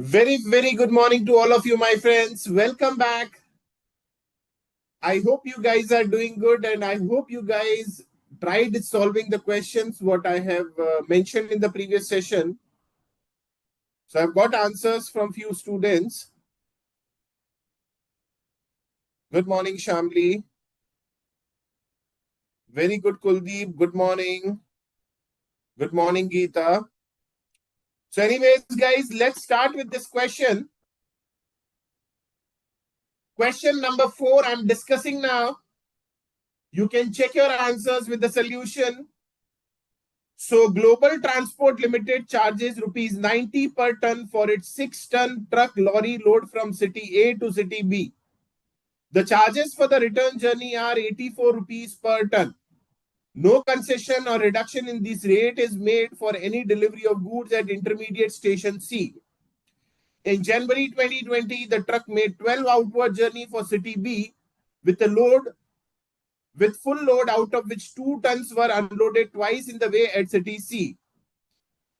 Very good morning to all of you, my friends. Welcome back. I hope you guys are doing good and I hope you guys tried solving the questions what I have mentioned in the previous session. So I've got answers from few students. Good morning, Shamli. Very good, Kuldeep. Good morning. Good morning, Geeta. So anyways, guys, let's start with this question. Question number 4 I'm discussing now. You can check your answers with the solution. So Global Transport Limited charges rupees 90 per ton for its 6-ton truck lorry load from city A to city B. The charges for the return journey are 84 rupees per ton. No concession or reduction in this rate is made for any delivery of goods at intermediate station C. In January 2020, the truck made 12 outward journey for city B with full load, out of which 2 tons were unloaded twice in the way at city C.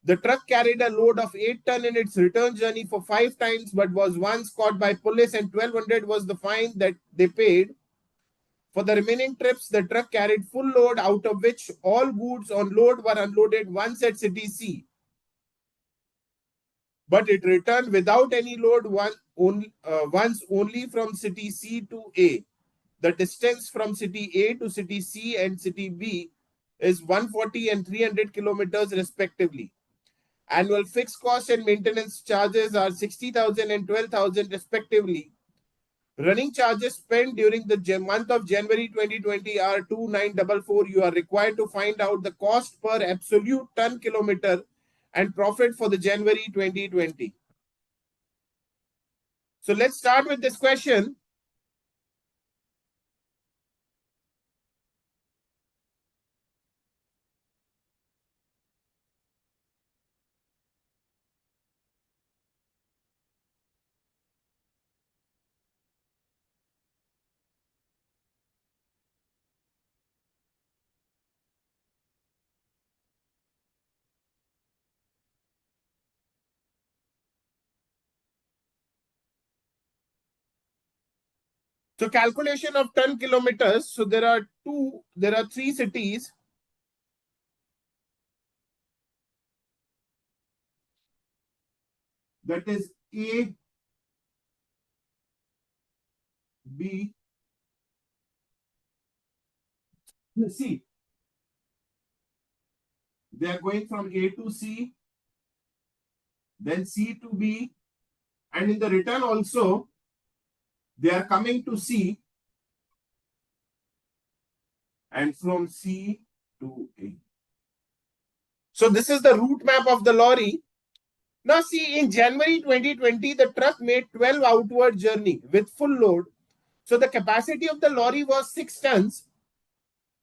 The truck carried a load of 8 ton in its return journey for 5 times, but was once caught by police and 1200 was the fine that they paid. For the remaining trips, the truck carried full load, out of which all goods on load were unloaded once at city C. But it returned without any load once only from city C to A. The distance from city A to city C and city B is 140 and 300 kilometers respectively. Annual fixed cost and maintenance charges are 60,000 and 12,000 respectively. Running charges spent during the month of January 2020 are 2944. You are required to find out the cost per absolute ton kilometer and profit for the January 2020. So let's start with this question. So calculation of ton kilometers. So there are 3 cities. That is A, B, C. They are going from A to C, then C to B, and in the return also, they are coming to C and from C to A. So this is the route map of the lorry. Now see, in January 2020, the truck made 12 outward journey with full load. So the capacity of the lorry was 6 tons.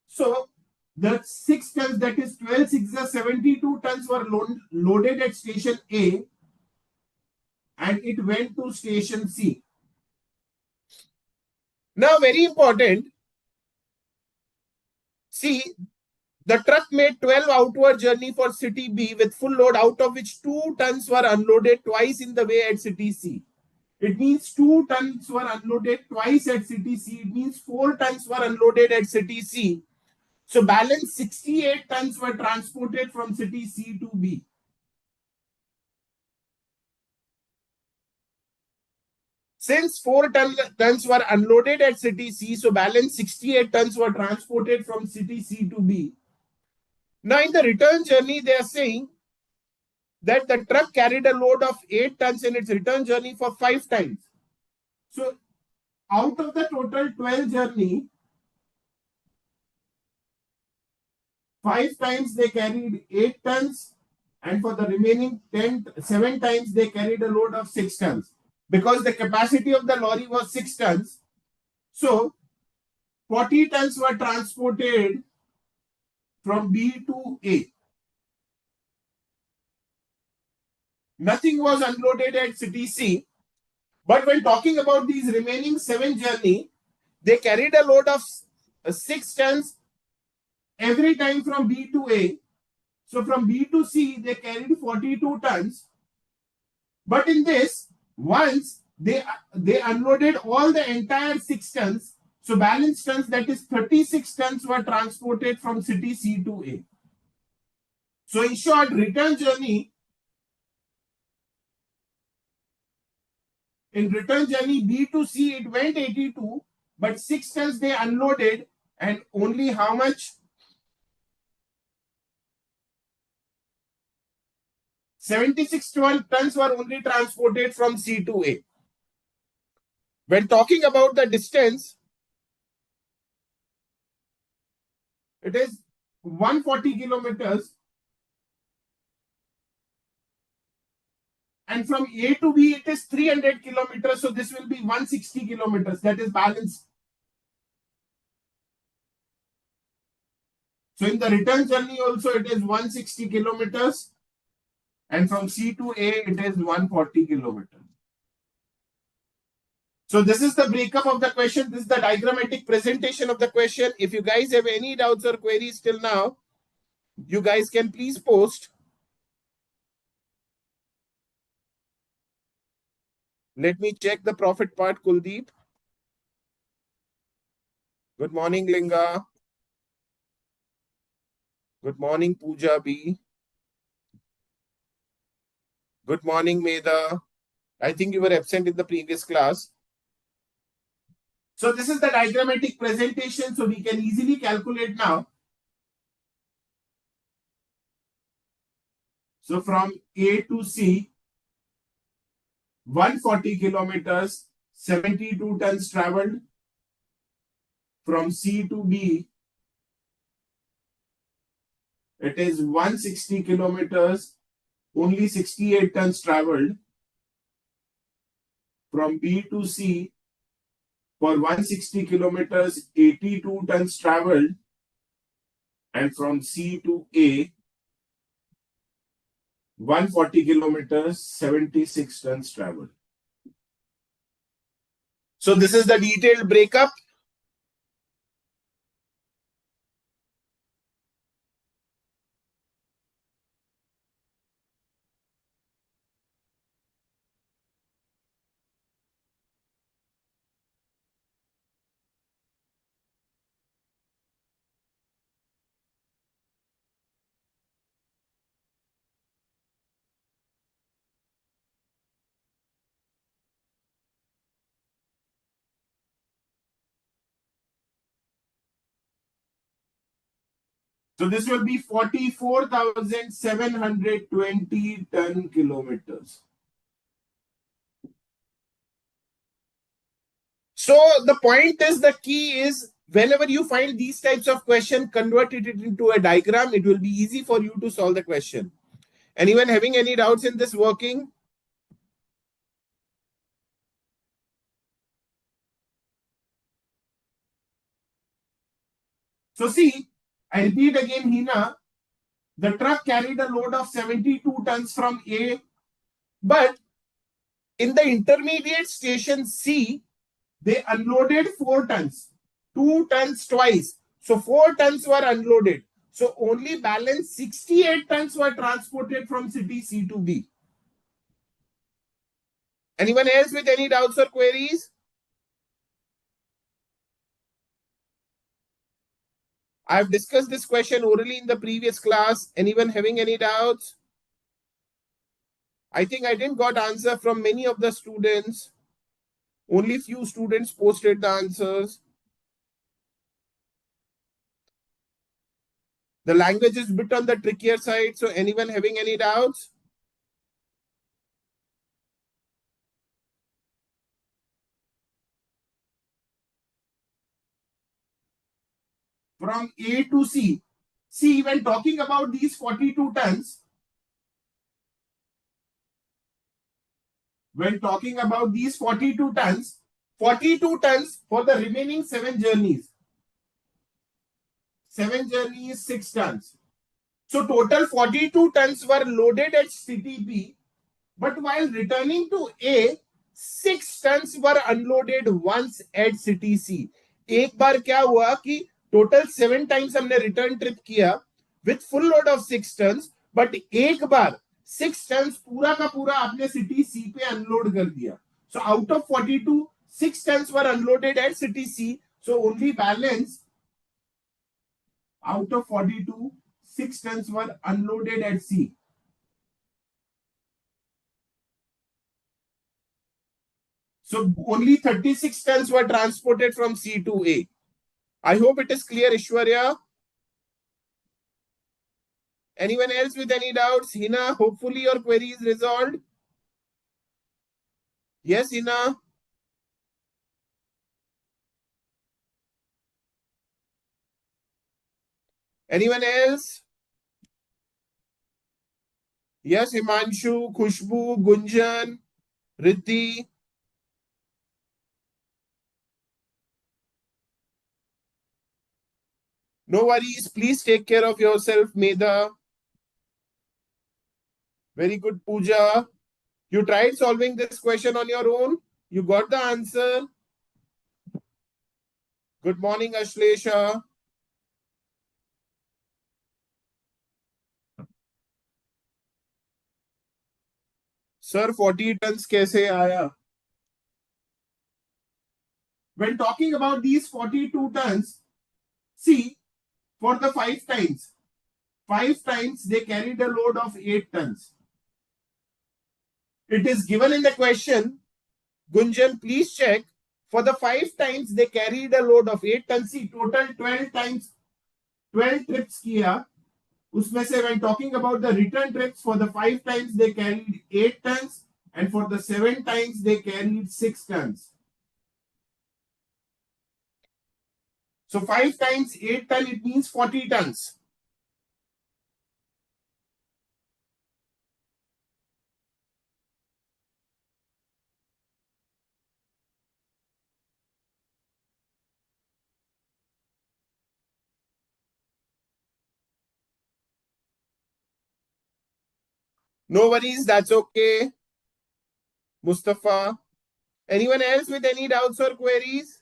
So the 6 tons, that is 12 6 are 72 tons were loaded at station A and it went to station C. Now very important, see, the truck made 12 outward journey for city B with full load, out of which 2 tons were unloaded twice in the way at city C. It means 2 tons were unloaded twice at city C. It means 4 tons were unloaded at city C. So balance 68 tons were transported from city C to B. Since 4 tons were unloaded at city C, so balance 68 tons were transported from city C to B. Now in the return journey, they are saying that the truck carried a load of 8 tons in its return journey for 5 times. So out of the total 12 journey, 5 times they carried 8 tons, and for the remaining 7 times they carried a load of 6 tons. Because the capacity of the lorry was 6 tons, so 40 tons were transported from B to A. Nothing was unloaded at city C. But when talking about these remaining 7 journey, they carried a load of 6 tons every time from B to A. So from B to C, they carried 42 tons. But in this, once they unloaded all the entire 6 tons, so balance tons, that is 36 tons, were transported from city C to A. So in short, return journey, in return journey B to C, it went 82, but 6 tons they unloaded, and only how much? 76 tons were only transported from C to A. When talking about the distance, it is 140 kilometers, and from A to B it is 300 kilometers, so this will be 160 kilometers, that is balanced. So in the return journey also it is 160 kilometers, and from C to A it is 140 kilometers. So this is the breakup of the question. This is the diagrammatic presentation of the question. If you guys have any doubts or queries till now, you guys can please post. Let me check the profit part, Kuldeep. Good morning, Linga. Good morning, Pooja B. Good morning, Meda. I think you were absent in the previous class. So this is the diagrammatic presentation, so we can easily calculate now. So from A to C, 140 kilometers, 72 tons traveled. From C to B, it is 160 kilometers, only 68 tons traveled. From B to C, for 160 kilometers, 82 tons traveled. And from C to A, 140 kilometers, 76 tons traveled. So this is the detailed breakup. So this will be 44,720 ton kilometers. So the point is, the key is, whenever you find these types of question, convert it into a diagram. It will be easy for you to solve the question. Anyone having any doubts in this working? So see, I repeat again, Hina, the truck carried a load of 72 tons from A, but in the intermediate station C, they unloaded 4 tons, 2 tons twice. So 4 tons were unloaded. So only balance 68 tons were transported from city C to B. Anyone else with any doubts or queries? I've discussed this question orally in the previous class. Anyone having any doubts? I think I didn't got answer from many of the students. Only few students posted the answers. The language is a bit on the trickier side. So anyone having any doubts? From A to C. See, when talking about these 42 tons, when talking about these 42 tons, 42 tons for the remaining 7 journeys. 7 journeys, 6 tons. So total 42 tons were loaded at city B, but while returning to A, 6 tons were unloaded once at city C. एक बार क्या हुआ कि total 7 times हमने return trip किया with full load of 6 tons, but एक बार 6 turns पूरा का पूरा आपने सिटी सी पे अनलोड कर दिया. So out of 42, 6 tons were unloaded at city C. So only balance out of 42, 6 tons were unloaded at C. So only 36 tons were transported from C to A. I hope it is clear, Ishwarya. Anyone else with any doubts? Hina, hopefully your query is resolved. Yes, Hina. Anyone else? Yes, Himanshu, Khushbu, Gunjan, Riddhi. No worries. Please take care of yourself, Medha. Very good, Pooja. You tried solving this question on your own. You got the answer. Good morning, Ashlesha. Sir, 40 tons कैसे आया? When talking about these 42 tons, see, for the 5 times they carried a load of 8 tons. It is given in the question. Gunjan, please check. For the 5 times they carried a load of 8 tons. See, total 12 times, 12 trips किया. उसमें से when talking about the return trips, for the 5 times they carried 8 tons, and for the 7 times they carried 6 tons. So 5 times 8 tons, it means 40 tons. No worries, that's okay. Mustafa. Anyone else with any doubts or queries?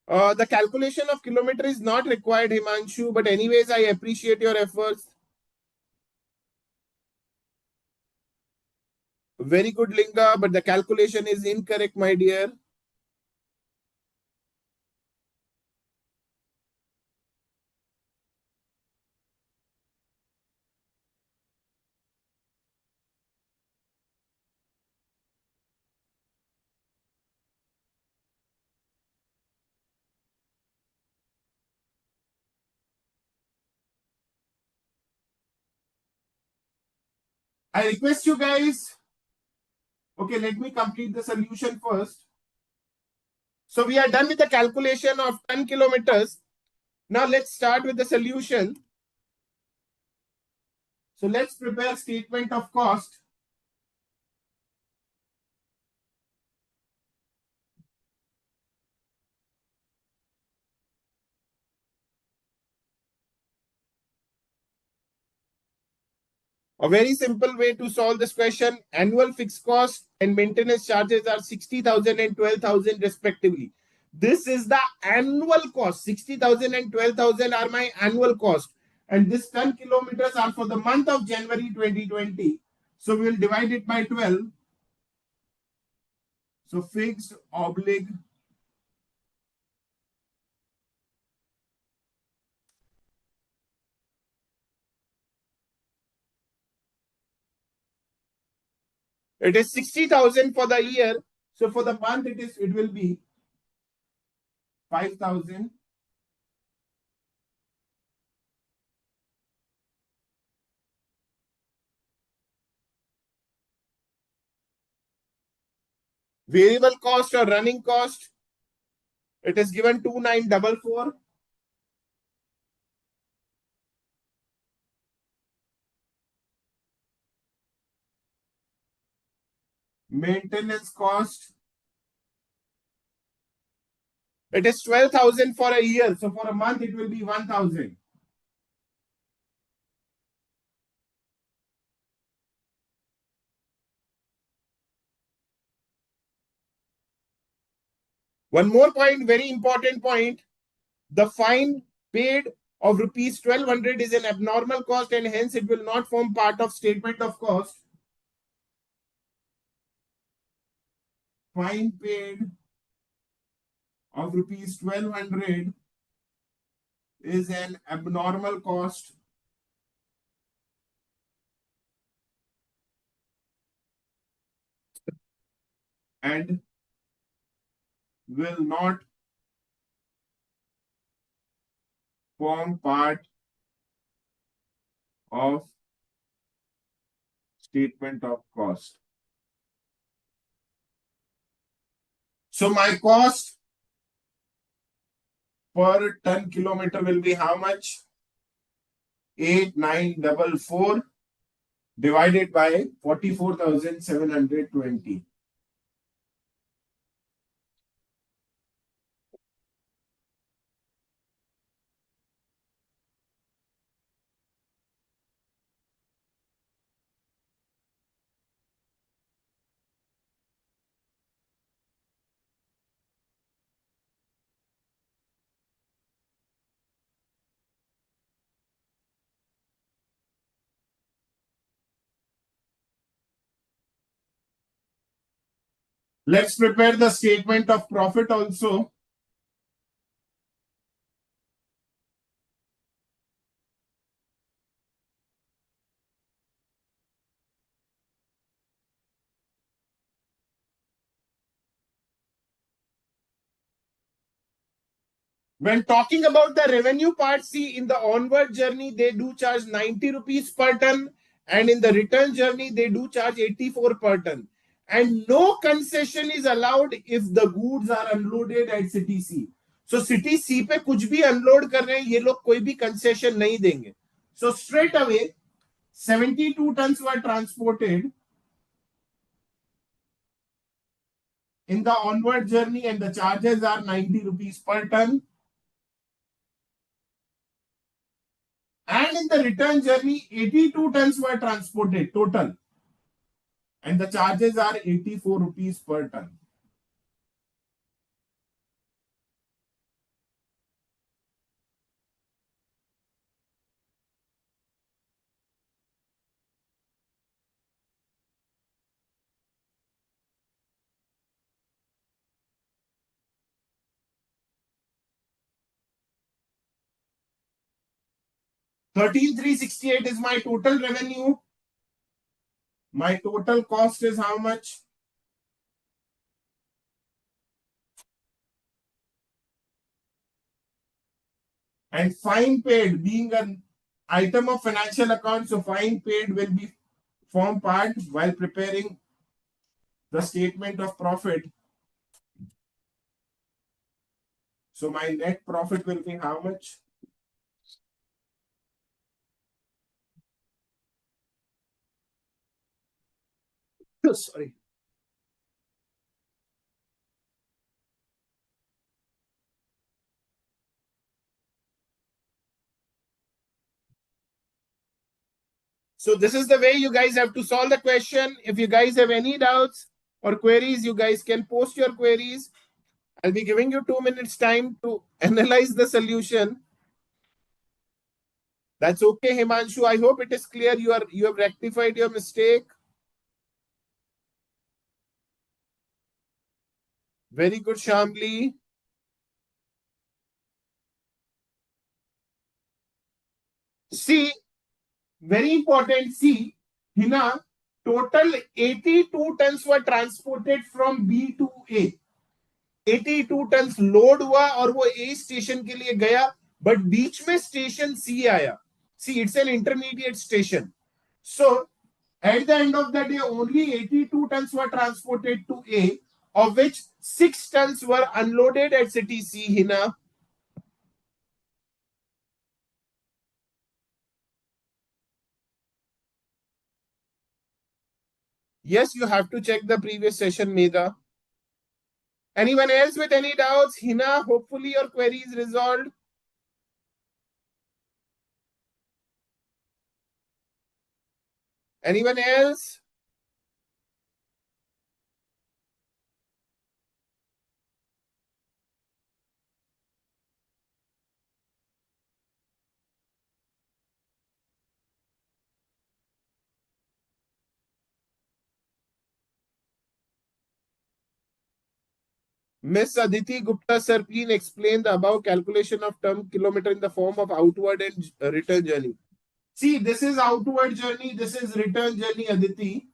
The calculation of kilometer is not required, Himanshu, but anyways, I appreciate your efforts. Very good, Linga, but the calculation is incorrect, my dear. I request you guys. Okay, let me complete the solution first. So we are done with the calculation of 10 kilometers. Now let's start with the solution. So let's prepare statement of cost. A very simple way to solve this question: annual fixed cost and maintenance charges are 60,000 and 12,000 respectively. This is the annual cost. 60,000 and 12,000 are my annual cost. And this 10 kilometers are for the month of January 2020. So we'll divide it by 12. So fixed oblique. It is 60,000 for the year. So for the month, it will be 5,000. Variable cost or running cost, it is given 2,944. Maintenance cost, it is 12,000 for a year. So for a month, it will be 1,000. One more point, very important point. The fine paid of rupees 1200 is an abnormal cost and hence it will not form part of statement of cost. Fine paid of rupees 1200 is an abnormal cost and will not form part of statement of cost. So my cost per ton kilometer will be how much? 8944 divided by 44,720. Let's prepare the statement of profit also. When talking about the revenue part, see in the onward journey, they do charge 90 rupees per ton, and in the return journey, they do charge 84 per ton. And no concession is allowed if the goods are unloaded at city C. So city C पे कुछ भी unload कर रहे हैं ये लोग कोई भी concession नहीं देंगे. So straight away 72 tons were transported in the onward journey and the charges are 90 rupees per ton. And in the return journey, 82 tons were transported total. And the charges are 84 rupees per ton. $13,368 is my total revenue. My total cost is how much? And fine paid being an item of financial account, so fine paid will be form part while preparing the statement of profit. So my net profit will be how much? Sorry. So this is the way you guys have to solve the question. If you guys have any doubts or queries, you guys can post your queries. I'll be giving you 2 minutes time to analyze the solution. That's okay, Himanshu. I hope it is clear. You have rectified your mistake. Very good, Shamli. See, very important. See, Hina, total 82 tons were transported from B to A. 82 tons load हुआ और वो ए station के लिए गया but बीच में station सी आया see it's an intermediate station so at the end of the day only 82 tons were transported to A of which 6 tons were unloaded at city C. Hina, yes, you have to check the previous session, Meda. Anyone else with any doubts? Hina, hopefully your query is resolved. Anyone else? Miss Aditi Gupta sir, please explain the above calculation of term kilometer in the form of outward and return journey. See, this is outward journey, this is return journey, Aditi.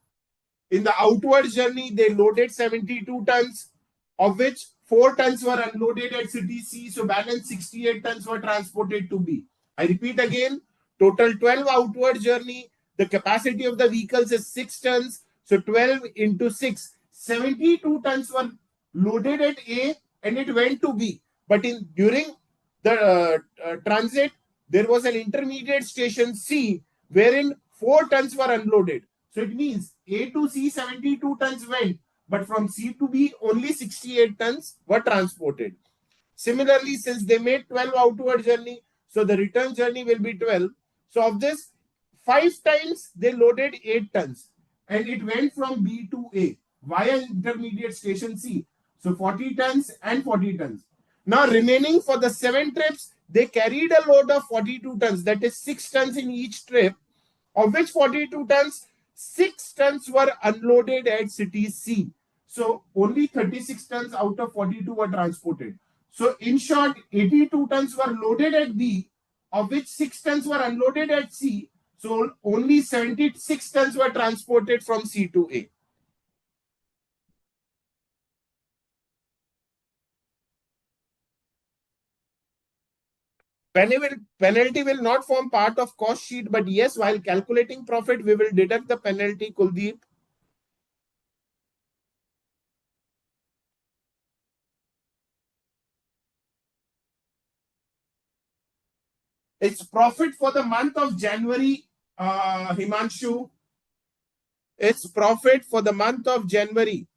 In the outward journey, they loaded 72 tons, of which 4 tons were unloaded at city C, so balance 68 tons were transported to B. I repeat again, total 12 outward journey. The capacity of the vehicles is 6 tons, so 12 into 6, 72 tons were loaded at A and it went to B. But in during the transit, there was an intermediate station C wherein 4 tons were unloaded. So it means A to C 72 tons went, but from C to B only 68 tons were transported. Similarly, since they made 12 outward journey, so the return journey will be 12. So of this, 5 times they loaded 8 tons and it went from B to A via intermediate station C. So 40 tons and 40 tons. Now remaining for the 7 trips, they carried a load of 42 tons, that is 6 tons in each trip, of which 42 tons, 6 tons were unloaded at city C. So only 36 tons out of 42 were transported. So in short, 82 tons were loaded at B, of which 6 tons were unloaded at C. So only 76 tons were transported from C to A. Penalty will not form part of cost sheet, but yes, while calculating profit, we will deduct the penalty, Kuldeep. It's profit for the month of January, Himanshu. It's profit for the month of January.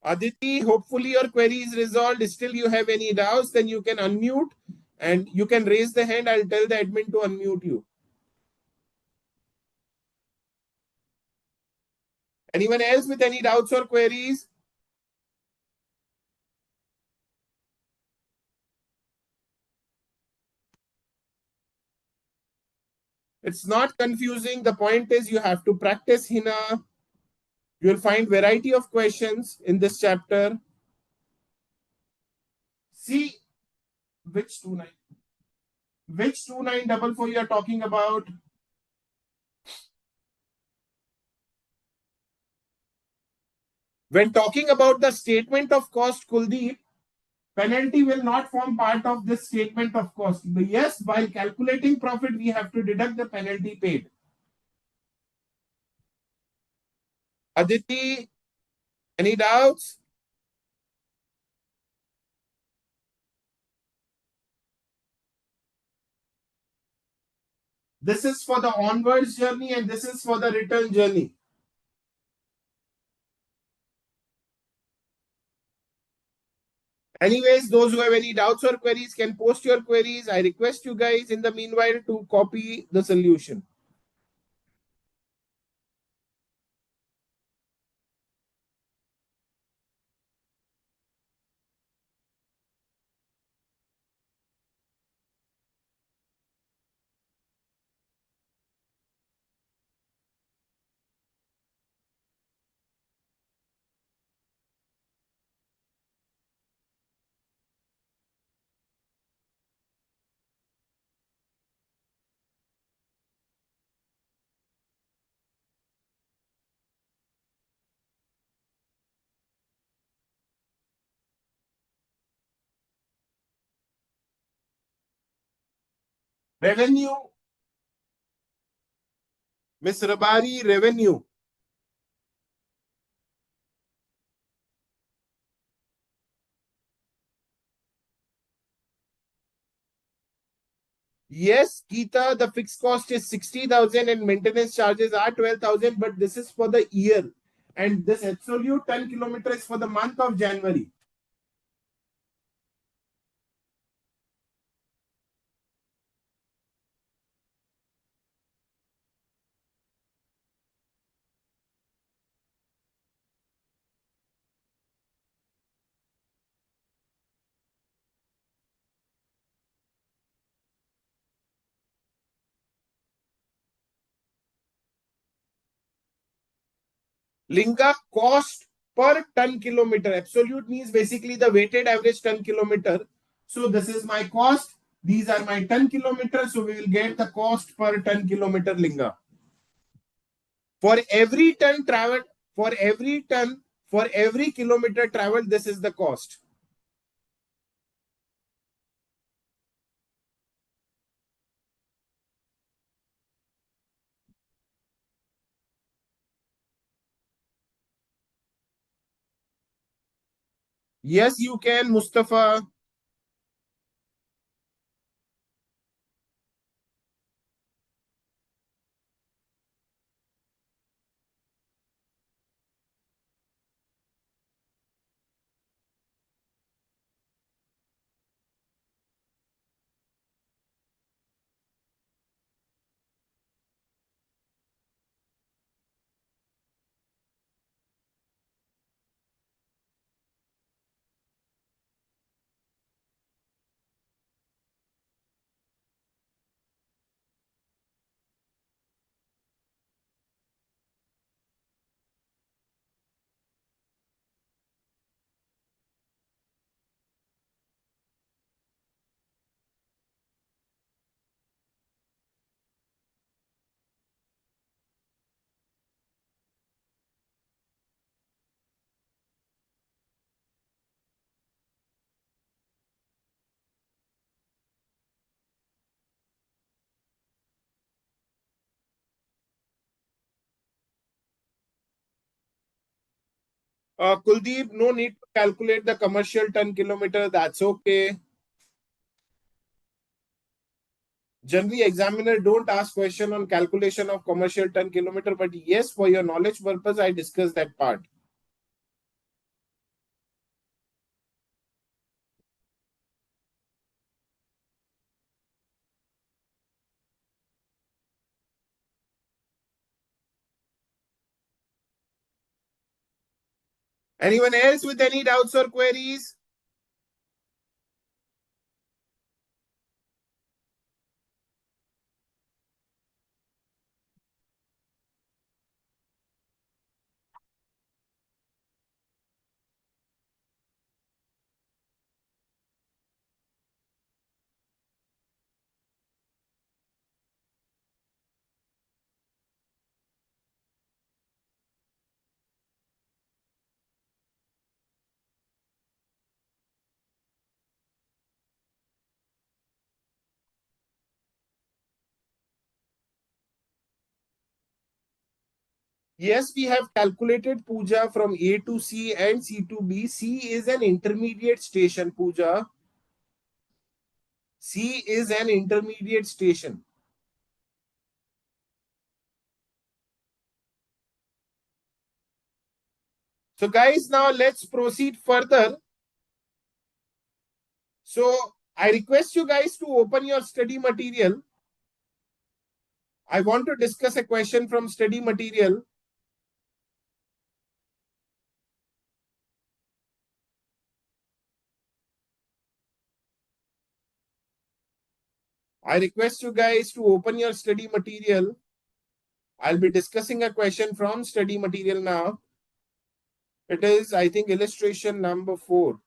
Aditi, hopefully your query is resolved. Still you have any doubts, then you can unmute and you can raise the hand. I'll tell the admin to unmute you. Anyone else with any doubts or queries? It's not confusing. The point is you have to practice Hina. You'll find variety of questions in this chapter. See which 2944 you are talking about. When talking about the statement of cost, Kuldeep, penalty will not form part of this statement of cost. But yes, while calculating profit, we have to deduct the penalty paid. Aditi, any doubts? This is for the onwards journey and this is for the return journey. Anyways, those who have any doubts or queries can post your queries. I request you guys in the meanwhile to copy the solution. Revenue, Miss Rabari, revenue. Yes, Geeta, the fixed cost is 60,000 and maintenance charges are 12,000, but this is for the year. And this absolute 10 kilometers is for the month of January. Linga, cost per ton kilometer. Absolute means basically the weighted average ton kilometer. So this is my cost. These are my ton kilometers. So we will get the cost per ton kilometer Linga. For every ton traveled, for every kilometer traveled, this is the cost. Yes, you can, Mustafa. Kuldeep, no need to calculate the commercial ton kilometer. That's okay. Generally, examiner don't ask question on calculation of commercial ton kilometer, but yes, for your knowledge purpose, I discussed that part. Anyone else with any doubts or queries? Yes, we have calculated Pooja from A to C and C to B. C is an intermediate station, Pooja. C is an intermediate station. So, guys, now let's proceed further. So, I request you guys to open your study material. I want to discuss a question from study material. I request you guys to open your study material. I'll be discussing a question from study material now. It is, I think, illustration number 4.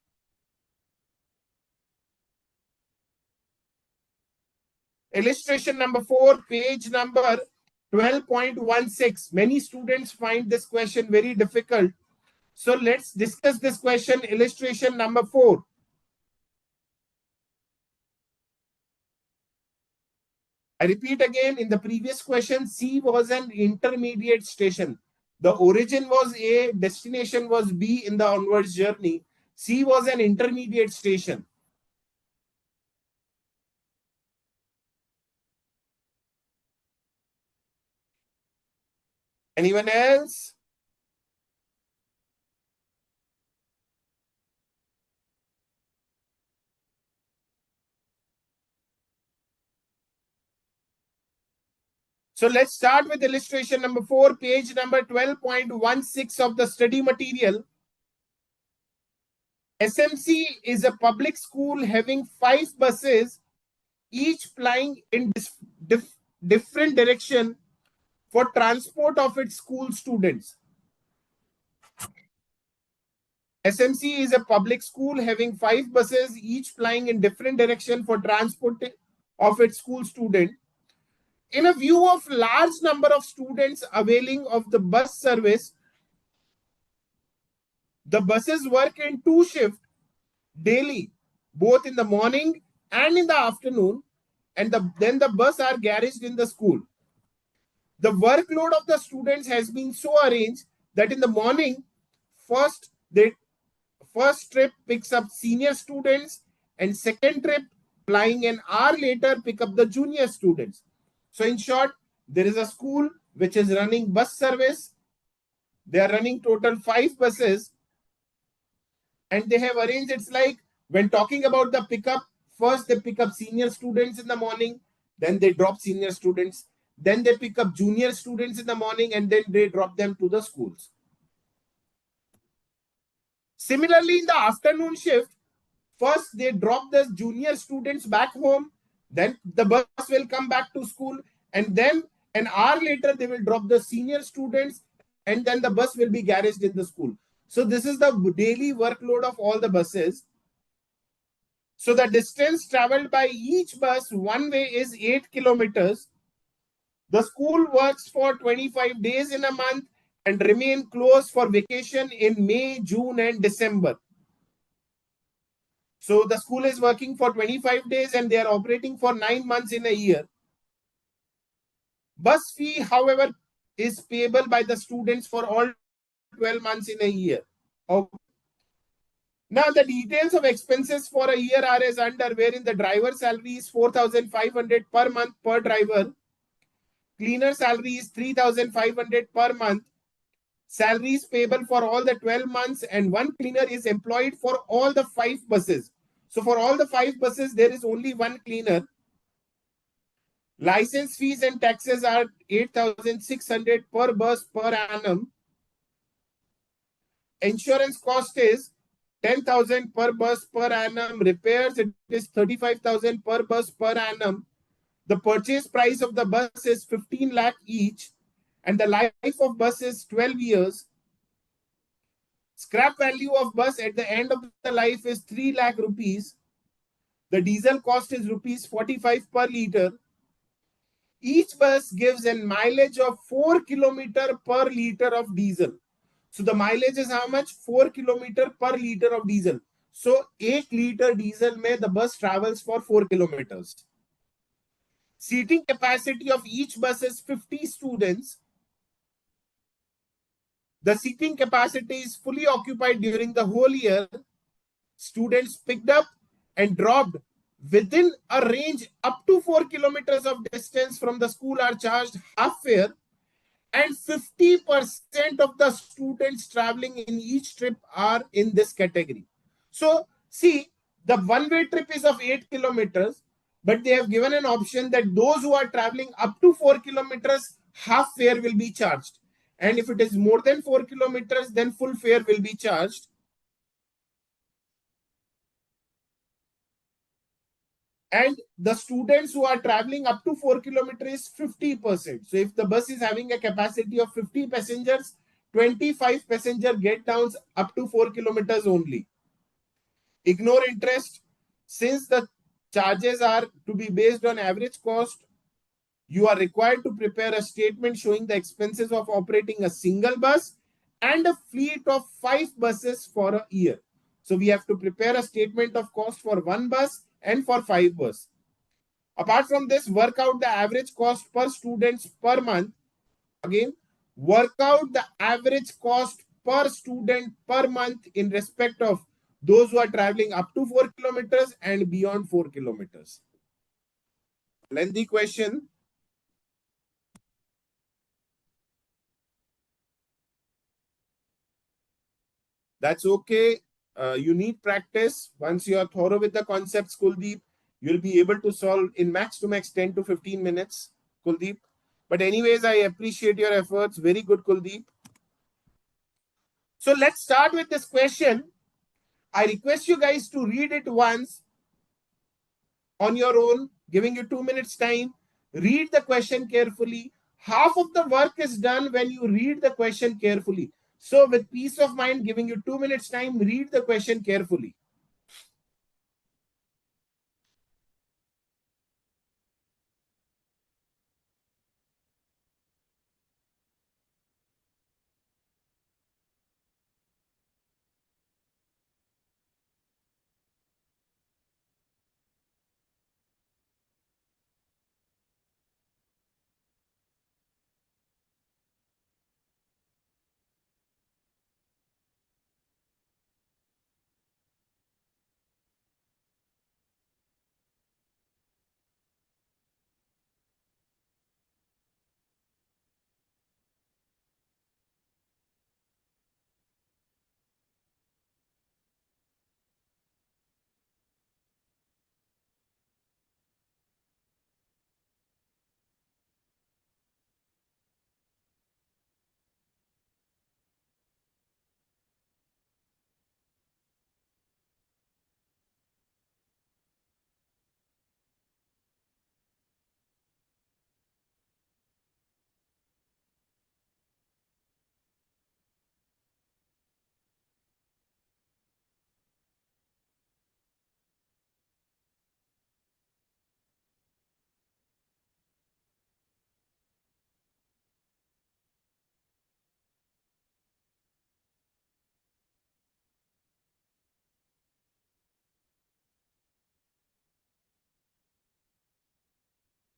Illustration number 4, page number 12.16. Many students find this question very difficult. So let's discuss this question, illustration number 4. I repeat again, in the previous question, C was an intermediate station. The origin was A, destination was B in the onwards journey. C was an intermediate station. Anyone else? So let's start with illustration number 4, page number 12.16 of the study material. SMC is a public school having 5 buses, each plying in different direction for transport of its school students. SMC is a public school having 5 buses, each plying in different direction for transport of its school student. In a view of large number of students availing of the bus service, the buses work in 2 shifts daily, both in the morning and in the afternoon, and then the bus are garaged in the school. The workload of the students has been so arranged that in the morning, first trip picks up senior students, and second trip flying an hour later pick up the junior students. So in short, there is a school which is running bus service. They are running total 5 buses, and they have arranged, it's like when talking about the pickup, first they pick up senior students in the morning, then they drop senior students, then they pick up junior students in the morning, and then they drop them to the schools. Similarly, in the afternoon shift, first they drop the junior students back home, then the bus will come back to school, and then an hour later they will drop the senior students, and then the bus will be garaged in the school. So this is the daily workload of all the buses. So the distance traveled by each bus one way is 8 kilometers. The school works for 25 days in a month and remain closed for vacation in May, June, and December. So the school is working for 25 days and they are operating for 9 months in a year. Bus fee, however, is payable by the students for all 12 months in a year. Okay. Now, the details of expenses for a year are as under, wherein the driver salary is 4,500 per month per driver. Cleaner salary is 3,500 per month. Salaries payable for all the 12 months, and one cleaner is employed for all the 5 buses. So for all the 5 buses, there is only one cleaner. License fees and taxes are 8,600 per bus per annum. Insurance cost is 10,000 per bus per annum. Repairs, it is 35,000 per bus per annum. The purchase price of the bus is 15 lakh each, and the life of bus is 12 years. Scrap value of bus at the end of the life is 3 lakh rupees. The diesel cost is rupees 45 per liter. Each bus gives a mileage of 4 kilometer per liter of diesel. So the mileage is how much? 4 kilometer per liter of diesel. So 8 liter diesel mein the bus travels for 4 kilometers. Seating capacity of each bus is 50 students. The seating capacity is fully occupied during the whole year. Students picked up and dropped within a range up to 4 kilometers of distance from the school are charged half fare, and 50% of the students traveling in each trip are in this category. So see, the one-way trip is of 8 kilometers, but they have given an option that those who are traveling up to 4 kilometers, half fare will be charged. And if it is more than 4 kilometers, then full fare will be charged. And the students who are traveling up to 4 kilometers, 50%. So if the bus is having a capacity of 50 passengers, 25 passengers get down up to 4 kilometers only. Ignore interest. Since the charges are to be based on average cost, you are required to prepare a statement showing the expenses of operating a single bus and a fleet of 5 buses for a year. So we have to prepare a statement of cost for 1 bus and for 5 buses. Apart from this, work out the average cost per students per month. Again, work out the average cost per student per month in respect of those who are traveling up to 4 kilometers and beyond 4 kilometers. Lengthy question. That's okay. You need practice. Once you are thorough with the concepts, Kuldeep, you'll be able to solve in max to max 10 to 15 minutes, Kuldeep. But anyways, I appreciate your efforts. Very good, Kuldeep. So let's start with this question. I request you guys to read it once on your own, giving you 2 minutes time. Read the question carefully. Half of the work is done when you read the question carefully. So with peace of mind, giving you 2 minutes time, read the question carefully.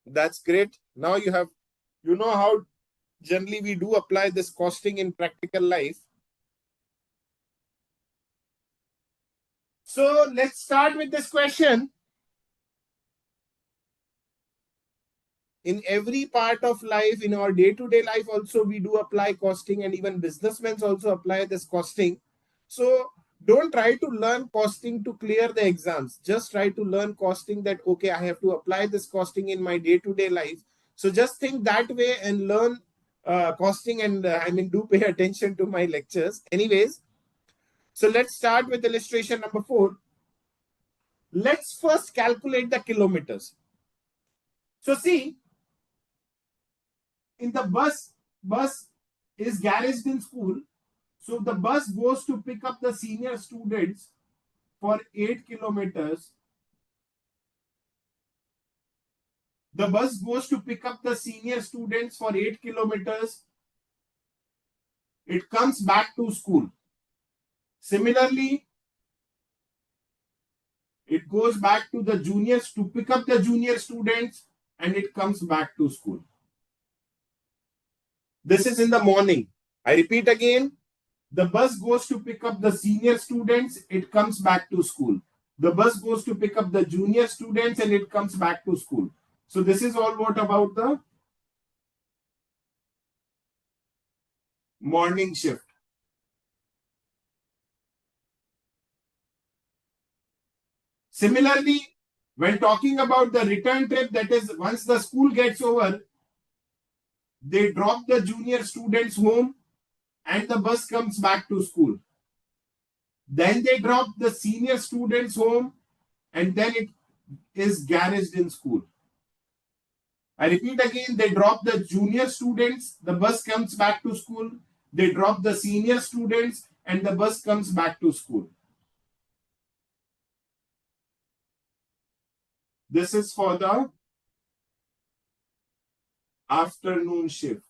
That's great. Now you know how generally we do apply this costing in practical life. So let's start with this question. In every part of life, in our day-to-day life also, we do apply costing, and even businessmen also apply this costing. So don't try to learn costing to clear the exams. Just try to learn costing that, okay, I have to apply this costing in my day-to-day life. So just think that way and learn costing, and do pay attention to my lectures. Anyways, so let's start with illustration number 4. Let's first calculate the kilometers. So see, in the bus is garaged in school. So the bus goes to pick up the senior students for 8 kilometers. The bus goes to pick up the senior students for 8 kilometers. It comes back to school. Similarly, it goes back to the juniors to pick up the junior students, and it comes back to school. This is in the morning. I repeat again. The bus goes to pick up the senior students, it comes back to school. The bus goes to pick up the junior students, and it comes back to school. So this is all what about the morning shift. Similarly, when talking about the return trip, that is once the school gets over, they drop the junior students home and the bus comes back to school. Then they drop the senior students home, and then it is garaged in school. I repeat again, they drop the junior students, the bus comes back to school. They drop the senior students, and the bus comes back to school. This is for the afternoon shift.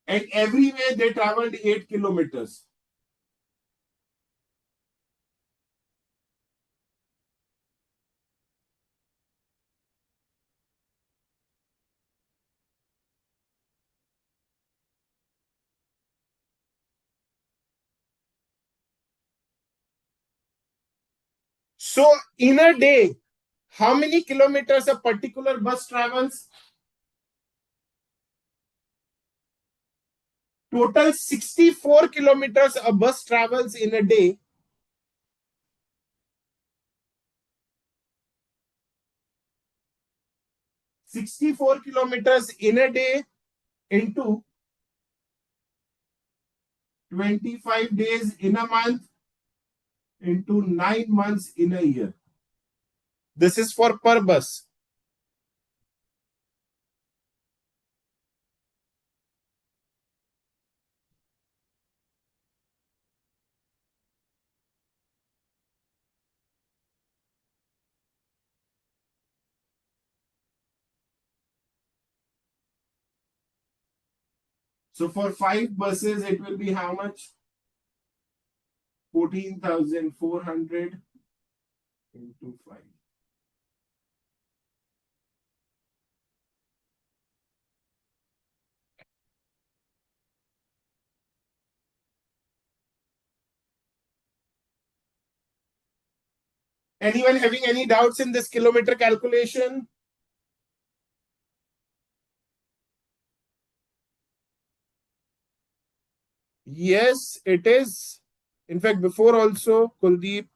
And everywhere they traveled 8 kilometers. So in a day, how many kilometers a particular bus travels? Total 64 kilometers a bus travels in a day. 64 kilometers in a day into 25 days in a month into 9 months in a year. This is for per bus. So for 5 buses, it will be how much? 14,400 into 5. Anyone having any doubts in this kilometer calculation? Yes, it is. In fact, before also, Kuldeep,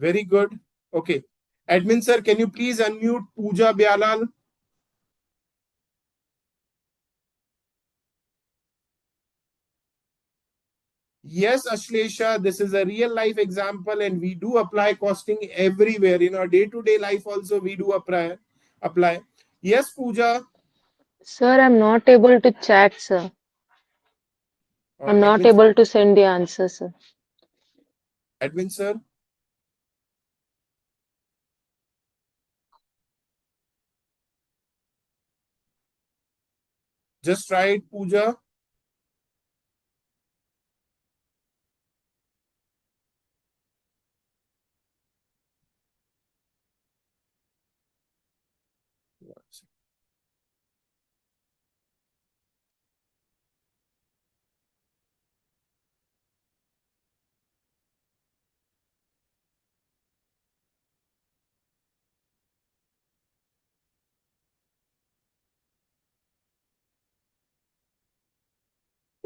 very good. Okay. Admin sir, can you please unmute Pooja Byalal? Yes, Ashlesha, this is a real life example, and we do apply costing everywhere. In our day-to-day life also, we do apply. Yes, Pooja. Sir, I'm not able to chat, sir. I'm not Admin sir. able to send the answer, sir. Admin sir. Just try it, Pooja.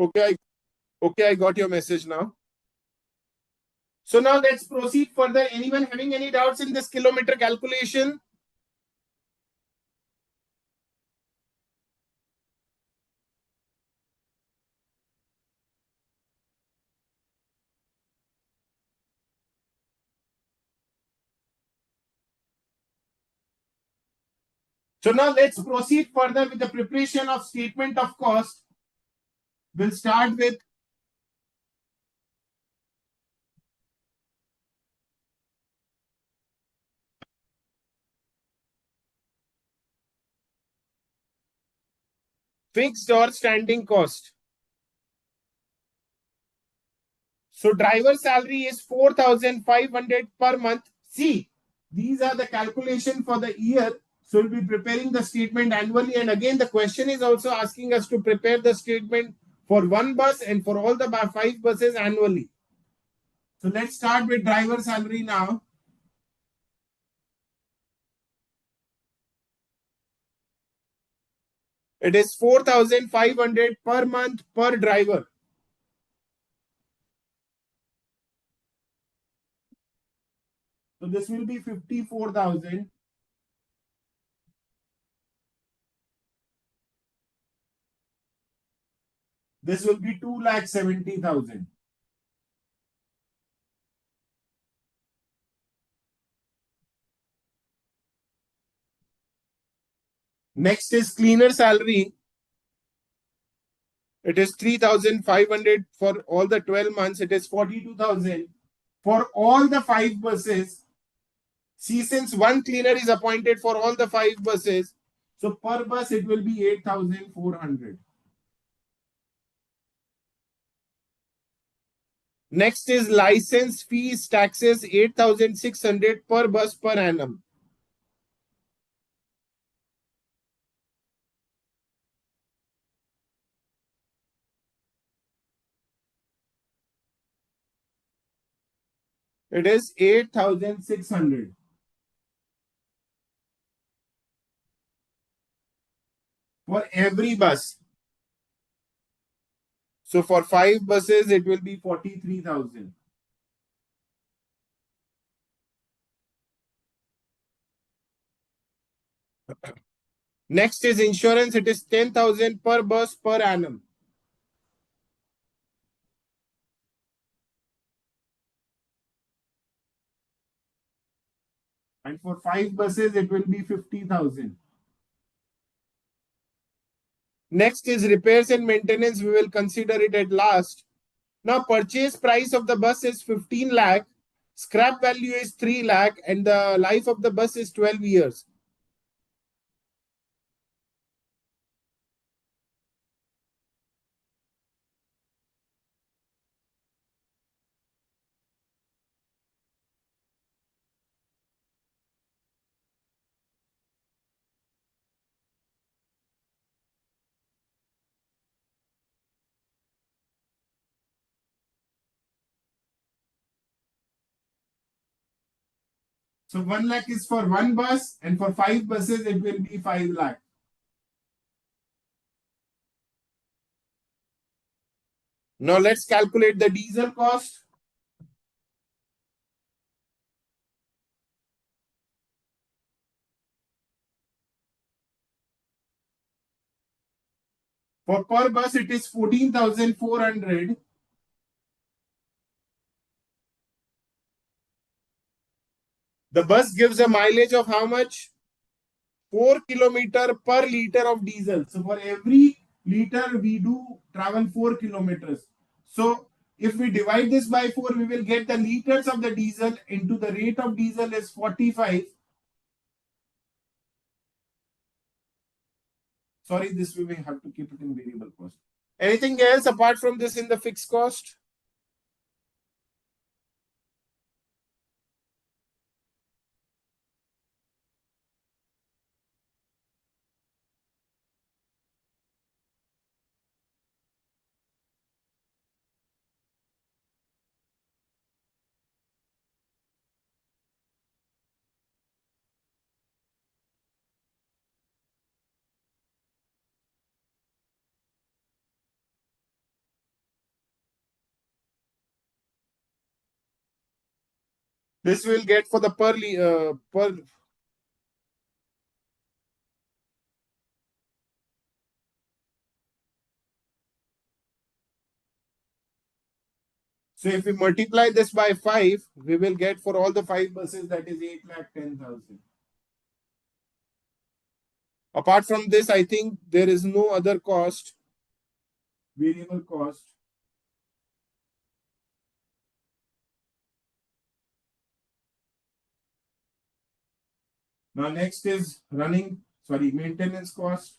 Okay, I got your message now. So now let's proceed further. Anyone having any doubts in this kilometer calculation? So now let's proceed further with the preparation of statement of cost. We'll start with fixed or standing cost. So driver salary is 4,500 per month. See, these are the calculation for the year. So we'll be preparing the statement annually. And again, the question is also asking us to prepare the statement for one bus and for all the 5 buses annually. So let's start with driver salary now. It is 4,500 per month per driver. So this will be 54,000. This will be 2,70,000. Next is cleaner salary. It is 3,500 for all the 12 months. It is 42,000 for all the 5 buses. See, since one cleaner is appointed for all the 5 buses, so per bus it will be 8,400. Next is license fees, taxes, 8,600 per bus per annum. It is 8,600 for every bus. So for 5 buses, it will be 43,000. Next is insurance. It is 10,000 per bus per annum. And for 5 buses, it will be 50,000. Next is repairs and maintenance. We will consider it at last. Now, purchase price of the bus is 15 lakh. Scrap value is 3 lakh. And the life of the bus is 12 years. So 1 lakh is for one bus, and for 5 buses, it will be 5 lakh. Now let's calculate the diesel cost. For per bus, it is 14,400. The bus gives a mileage of how much? 4 kilometer per liter of diesel. So for every liter, we do travel 4 kilometers. So if we divide this by 4, we will get the liters of the diesel into the rate of diesel is 45. Sorry, this we may have to keep it in variable cost. Anything else apart from this in the fixed cost? This will get for the per. So if we multiply this by 5, we will get for all the 5 buses that is 8,10,000. Apart from this, I think there is no other cost, variable cost. Now next is maintenance cost.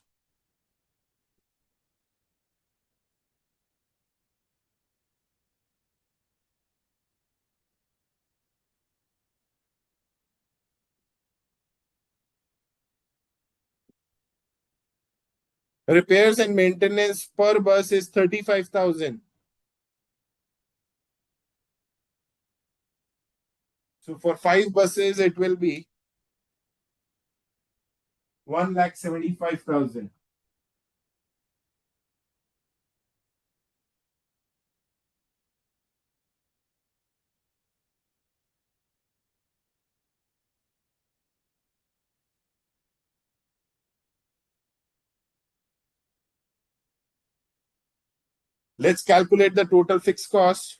Repairs and maintenance per bus is 35,000. So for 5 buses, it will be 1,75,000. Let's calculate the total fixed cost.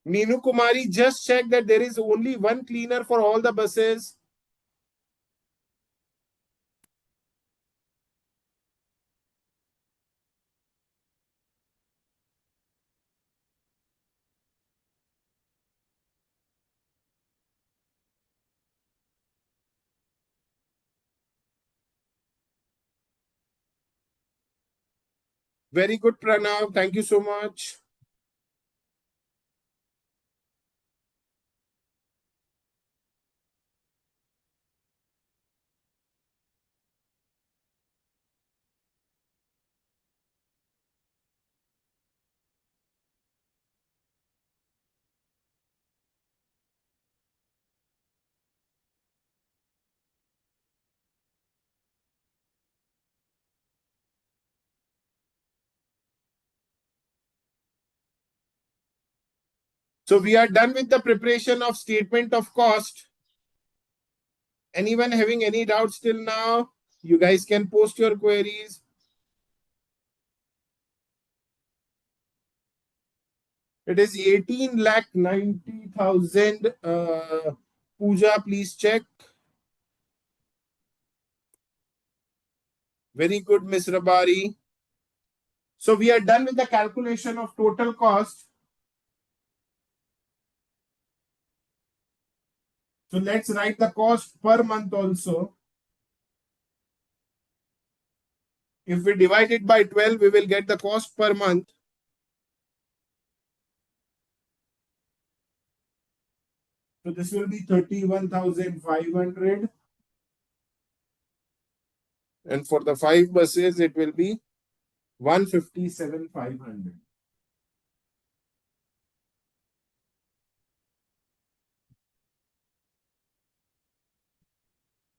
Neenu Kumari, just check that there is only one cleaner for all the buses. Very good, Pranav. Thank you so much. So we are done with the preparation of statement of cost. Anyone having any doubts till now? You guys can post your queries. It is 18,90,000. Pooja, please check. Very good, Miss Rabari. So we are done with the calculation of total cost. So let's write the cost per month also. If we divide it by 12, we will get the cost per month. So this will be 31,500. And for the 5 buses, it will be 157,500.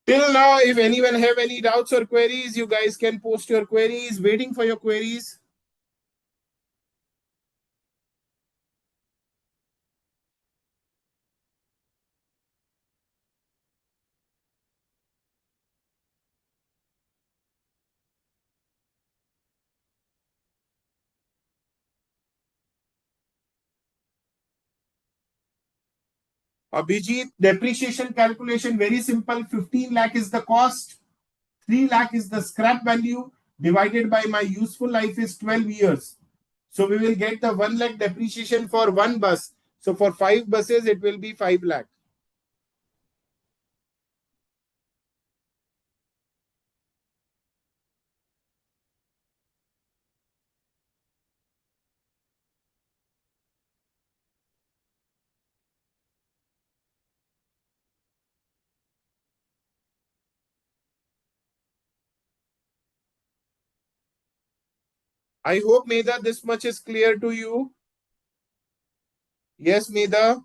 Till now, if anyone have any doubts or queries, you guys can post your queries. Waiting for your queries. Abhijit, depreciation calculation, very simple. 15 lakh is the cost. 3 lakh is the scrap value divided by my useful life is 12 years. So we will get the 1 lakh depreciation for one bus. So for 5 buses, it will be 5 lakh. I hope, Medha, this much is clear to you. Yes, Medha.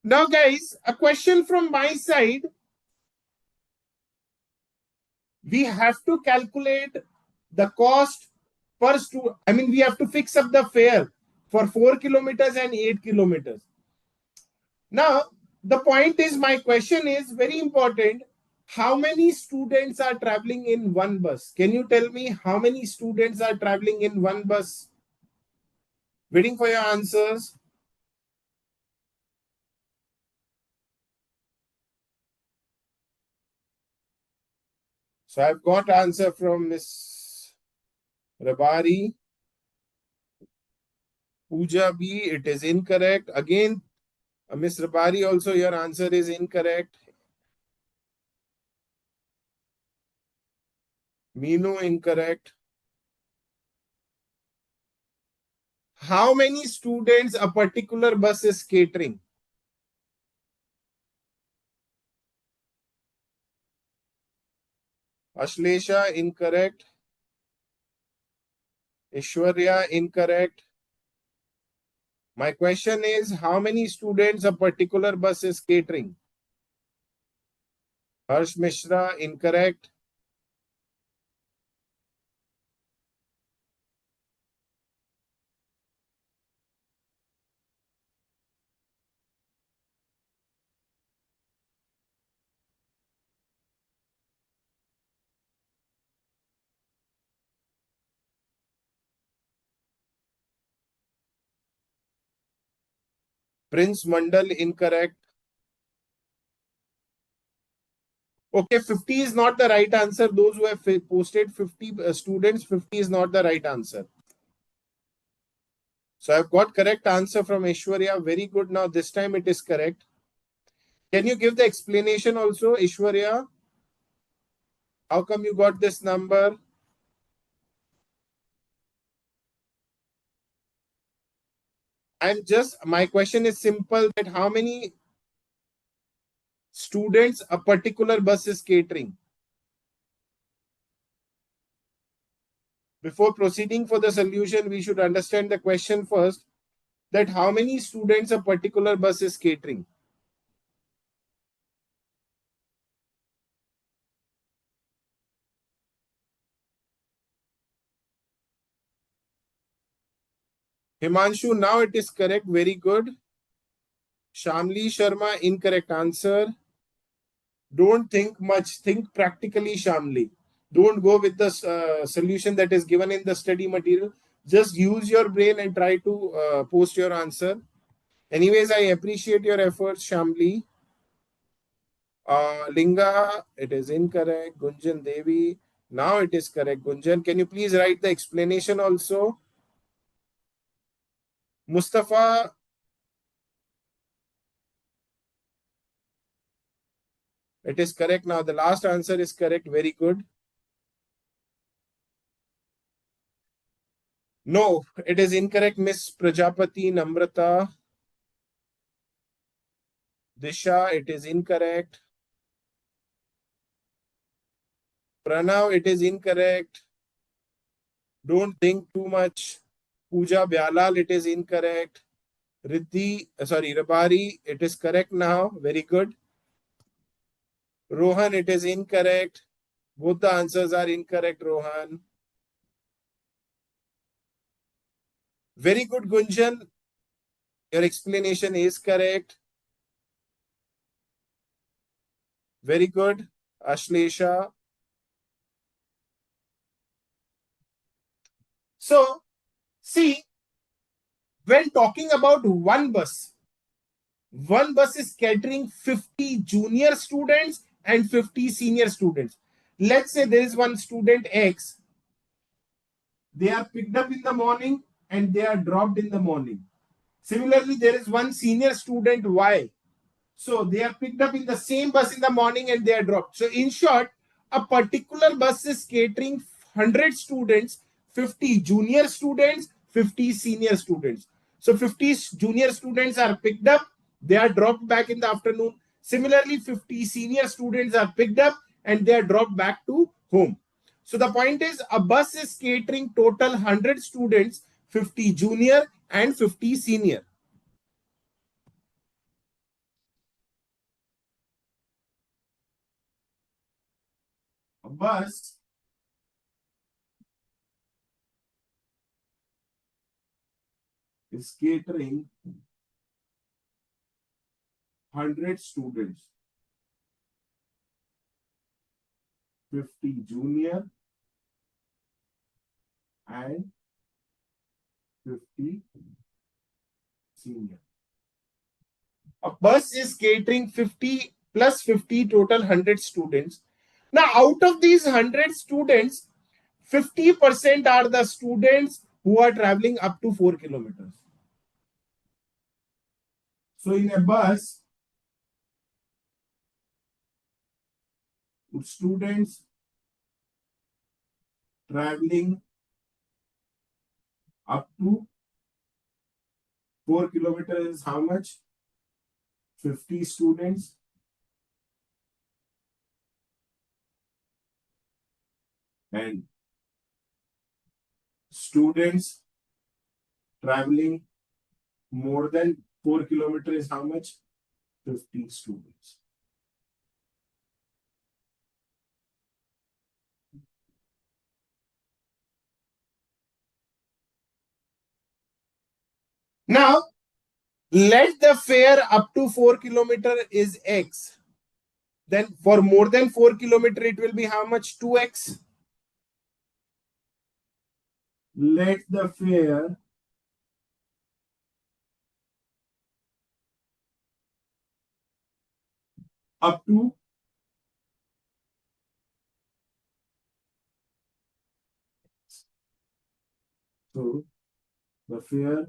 Now, guys, a question from my side. We have to calculate the cost per student. I mean, we have to fix up the fare for 4 kilometers and 8 kilometers. Now, the point is, my question is very important. How many students are traveling in one bus? Can you tell me how many students are traveling in one bus? Waiting for your answers. So I've got answer from Miss Rabari. Pooja B, it is incorrect. Again, Miss Rabari, also your answer is incorrect. Minu, incorrect. How many students a particular bus is catering? Ashlesha, incorrect. Ishwarya, incorrect. My question is, how many students a particular bus is catering? Harsh Mishra, incorrect. Prince Mandal, incorrect. Okay, 50 is not the right answer. Those who have posted 50 students, 50 is not the right answer. So I've got correct answer from Ishwarya. Very good. Now this time it is correct. Can you give the explanation also, Ishwarya? How come you got this number? My question is simple, that how many students a particular bus is catering? Before proceeding for the solution, we should understand the question first, that how many students a particular bus is catering. Himanshu, now it is correct. Very good. Shamli Sharma, incorrect answer. Don't think much. Think practically, Shamli. Don't go with the solution that is given in the study material. Just use your brain and try to post your answer. Anyways, I appreciate your efforts, Shamli. Linga, it is incorrect. Gunjan Devi, now it is correct. Gunjan, can you please write the explanation also? Mustafa, It is correct. Now the last answer is correct. Very good. No, it is incorrect. Miss Prajapati, Namrata, Disha, it is incorrect. Pranav, it is incorrect. Don't think too much. Pooja Byalal, it is incorrect. Rabari, it is correct now. Very good. Rohan, it is incorrect. Both the answers are incorrect, Rohan. Very good, Gunjan. Your explanation is correct. Very good, Ashlesha. So, see, when talking about one bus is catering 50 junior students and 50 senior students. Let's say there is one student X. They are picked up in the morning and they are dropped in the morning. Similarly, there is one senior student Y. So they are picked up in the same bus in the morning and they are dropped. So in short, a particular bus is catering 100 students, 50 junior students, 50 senior students. So 50 junior students are picked up, they are dropped back in the afternoon. Similarly, 50 senior students are picked up and they are dropped back to home. So the point is, a bus is catering total 100 students, 50 junior and 50 senior. A bus is catering 100 students, 50 junior and 50 senior. A bus is catering 50 plus 50 total 100 students. Now, out of these 100 students, 50% are the students who are traveling up to 4 kilometers. So, in a bus, students traveling up to 4 kilometers is how much? 50 students and students traveling more than 4 kilometers is how much? 50 students. Now, let the fare up to 4 kilometer is X. Then for more than 4 kilometer, it will be how much? 2X. Let the fare up to so the fare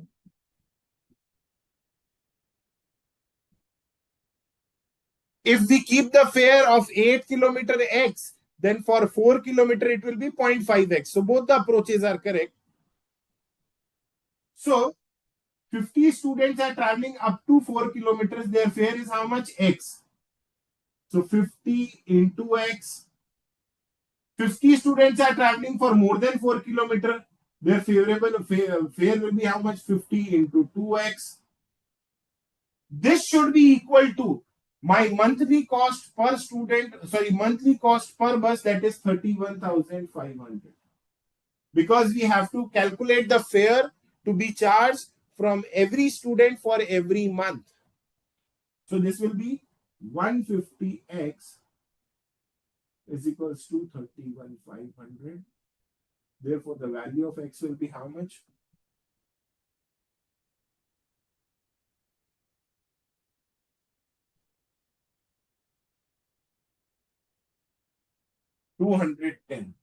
if we keep the fare of 8 kilometer X, then for 4 kilometer it will be 0.5X. So both the approaches are correct. So 50 students are traveling up to 4 kilometers. Their fare is how much? X. So 50 into X. 50 students are traveling for more than 4 kilometers. Their favorable fare will be how much? 50 into 2X. This should be equal to my monthly cost per student, monthly cost per bus, that is 31,500. Because we have to calculate the fare to be charged from every student for every month. So this will be 150x is equals to 31,500. Therefore, the value of x will be how much? 210.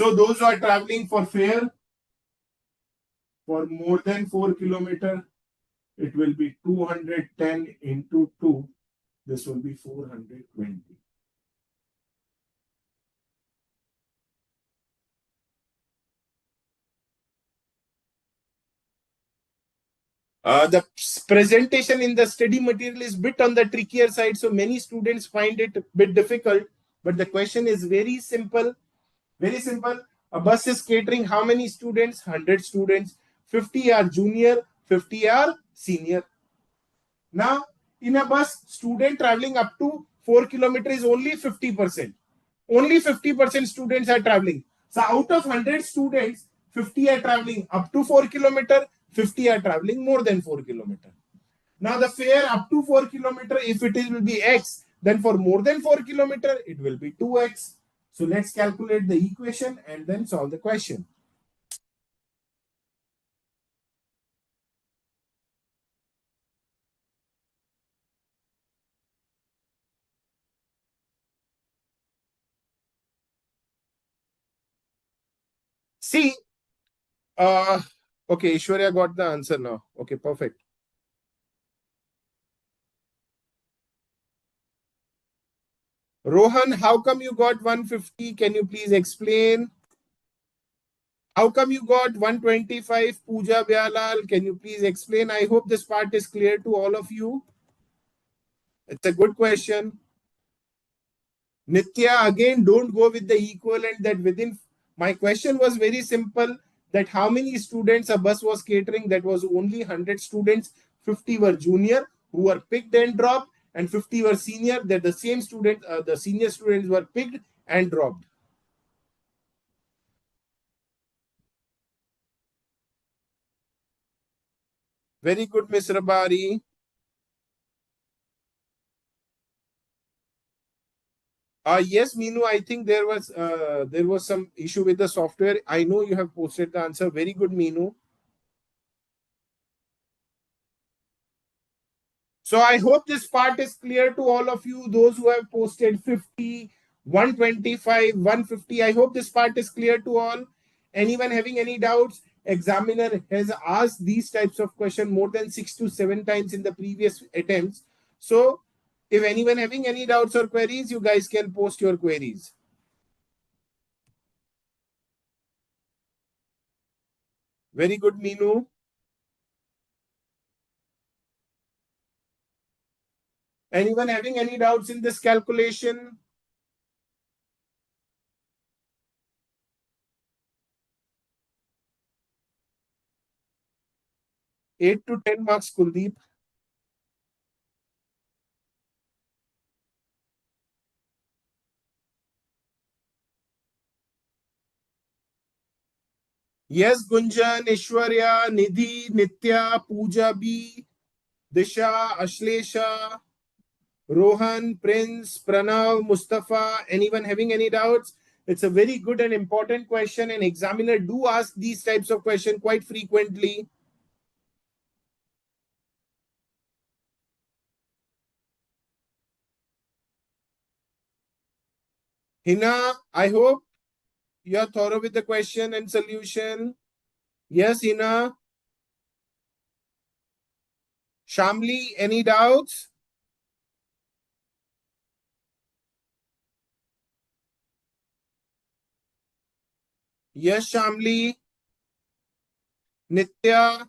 So those who are traveling for fare for more than 4 kilometer, it will be 210 into 2. This will be 420. The presentation in the study material is bit on the trickier side, so many students find it a bit difficult. But the question is very simple. Very simple. A bus is catering how many students? 100 students. 50 are junior, 50 are senior. Now, in a bus, student traveling up to 4 kilometers is only 50%. Only 50% students are traveling. So out of 100 students, 50 are traveling up to 4 kilometers, 50 are traveling more than 4 kilometers. Now the fare up to 4 kilometers, if it will be X, then for more than 4 kilometers, it will be 2X. So let's calculate the equation and then solve the question. See, uh, okay, Ishwarya got the answer now. Okay, perfect. Rohan, how come you got 150? Can you please explain? How come you got 125? Pooja Byalal, can you please explain? I hope this part is clear to all of you. It's a good question. Nitya, again, don't go with the equivalent that within. My question was very simple that how many students a bus was catering? That was only 100 students. 50 were junior who were picked and dropped, and 50 were senior. That the same student, the senior students were picked and dropped. Very good, Miss Rabari. Yes, Meenu, I think there was some issue with the software. I know you have posted the answer. Very good, Meenu. So I hope this part is clear to all of you, those who have posted 50, 125, 150. I hope this part is clear to all. Anyone having any doubts? Examiner has asked these types of questions more than 6 to 7 times in the previous attempts. So if anyone having any doubts or queries, you guys can post your queries. Very good, Meenu. Anyone having any doubts in this calculation? 8 to 10 marks, Kuldeep. Yes, Gunjan, Ishwarya, Nidhi, Nitya, Pooja B, Disha, Ashlesha, Rohan, Prince, Pranav, Mustafa. Anyone having any doubts? It's a very good and important question, and examiner do ask these types of questions quite frequently. Hina, I hope you are thorough with the question and solution. Yes, Hina. Shamli, any doubts? Yes, Shamli. Nitya.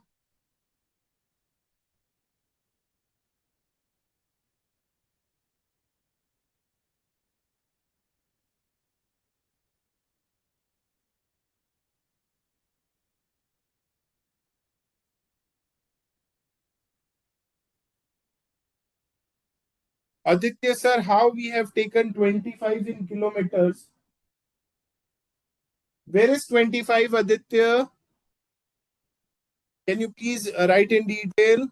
Aditya sir, how we have taken 25 in kilometers? Where is 25, Aditya? Can you please write in detail?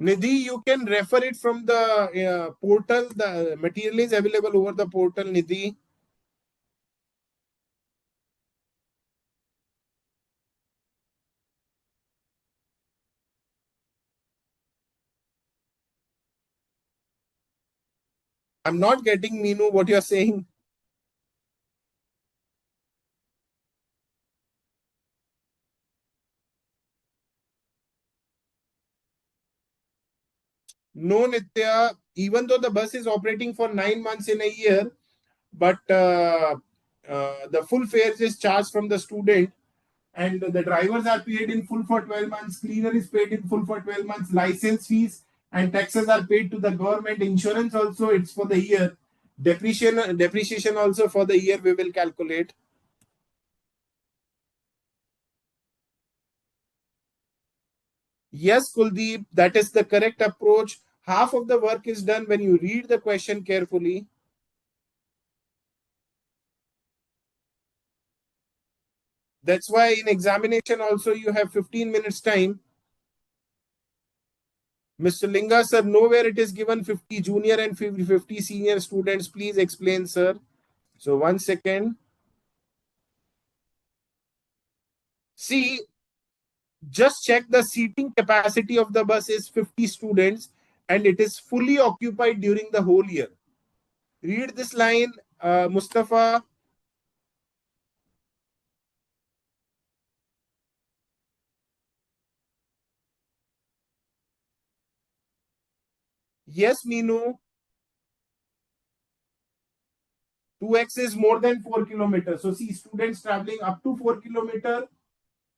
Nidhi, you can refer it from the portal. The material is available over the portal, Nidhi. I'm not getting, Meenu, what you're saying. No, Nitya, even though the bus is operating for 9 months in a year, but the full fares is charged from the student, and the drivers are paid in full for 12 months, cleaner is paid in full for 12 months, license fees and taxes are paid to the government, insurance also it's for the year, depreciation also for the year we will calculate. Yes, Kuldeep, that is the correct approach. Half of the work is done when you read the question carefully. That's why in examination also you have 15 minutes time. Mr. Linga, sir, nowhere it is given 50 junior and 50 senior students. Please explain, sir. So, 1 second. See, just check the seating capacity of the bus is 50 students and it is fully occupied during the whole year. Read this line, Mustafa. Yes, Meenu. 2x is more than 4 kilometers. So, see, students traveling up to 4 kilometer,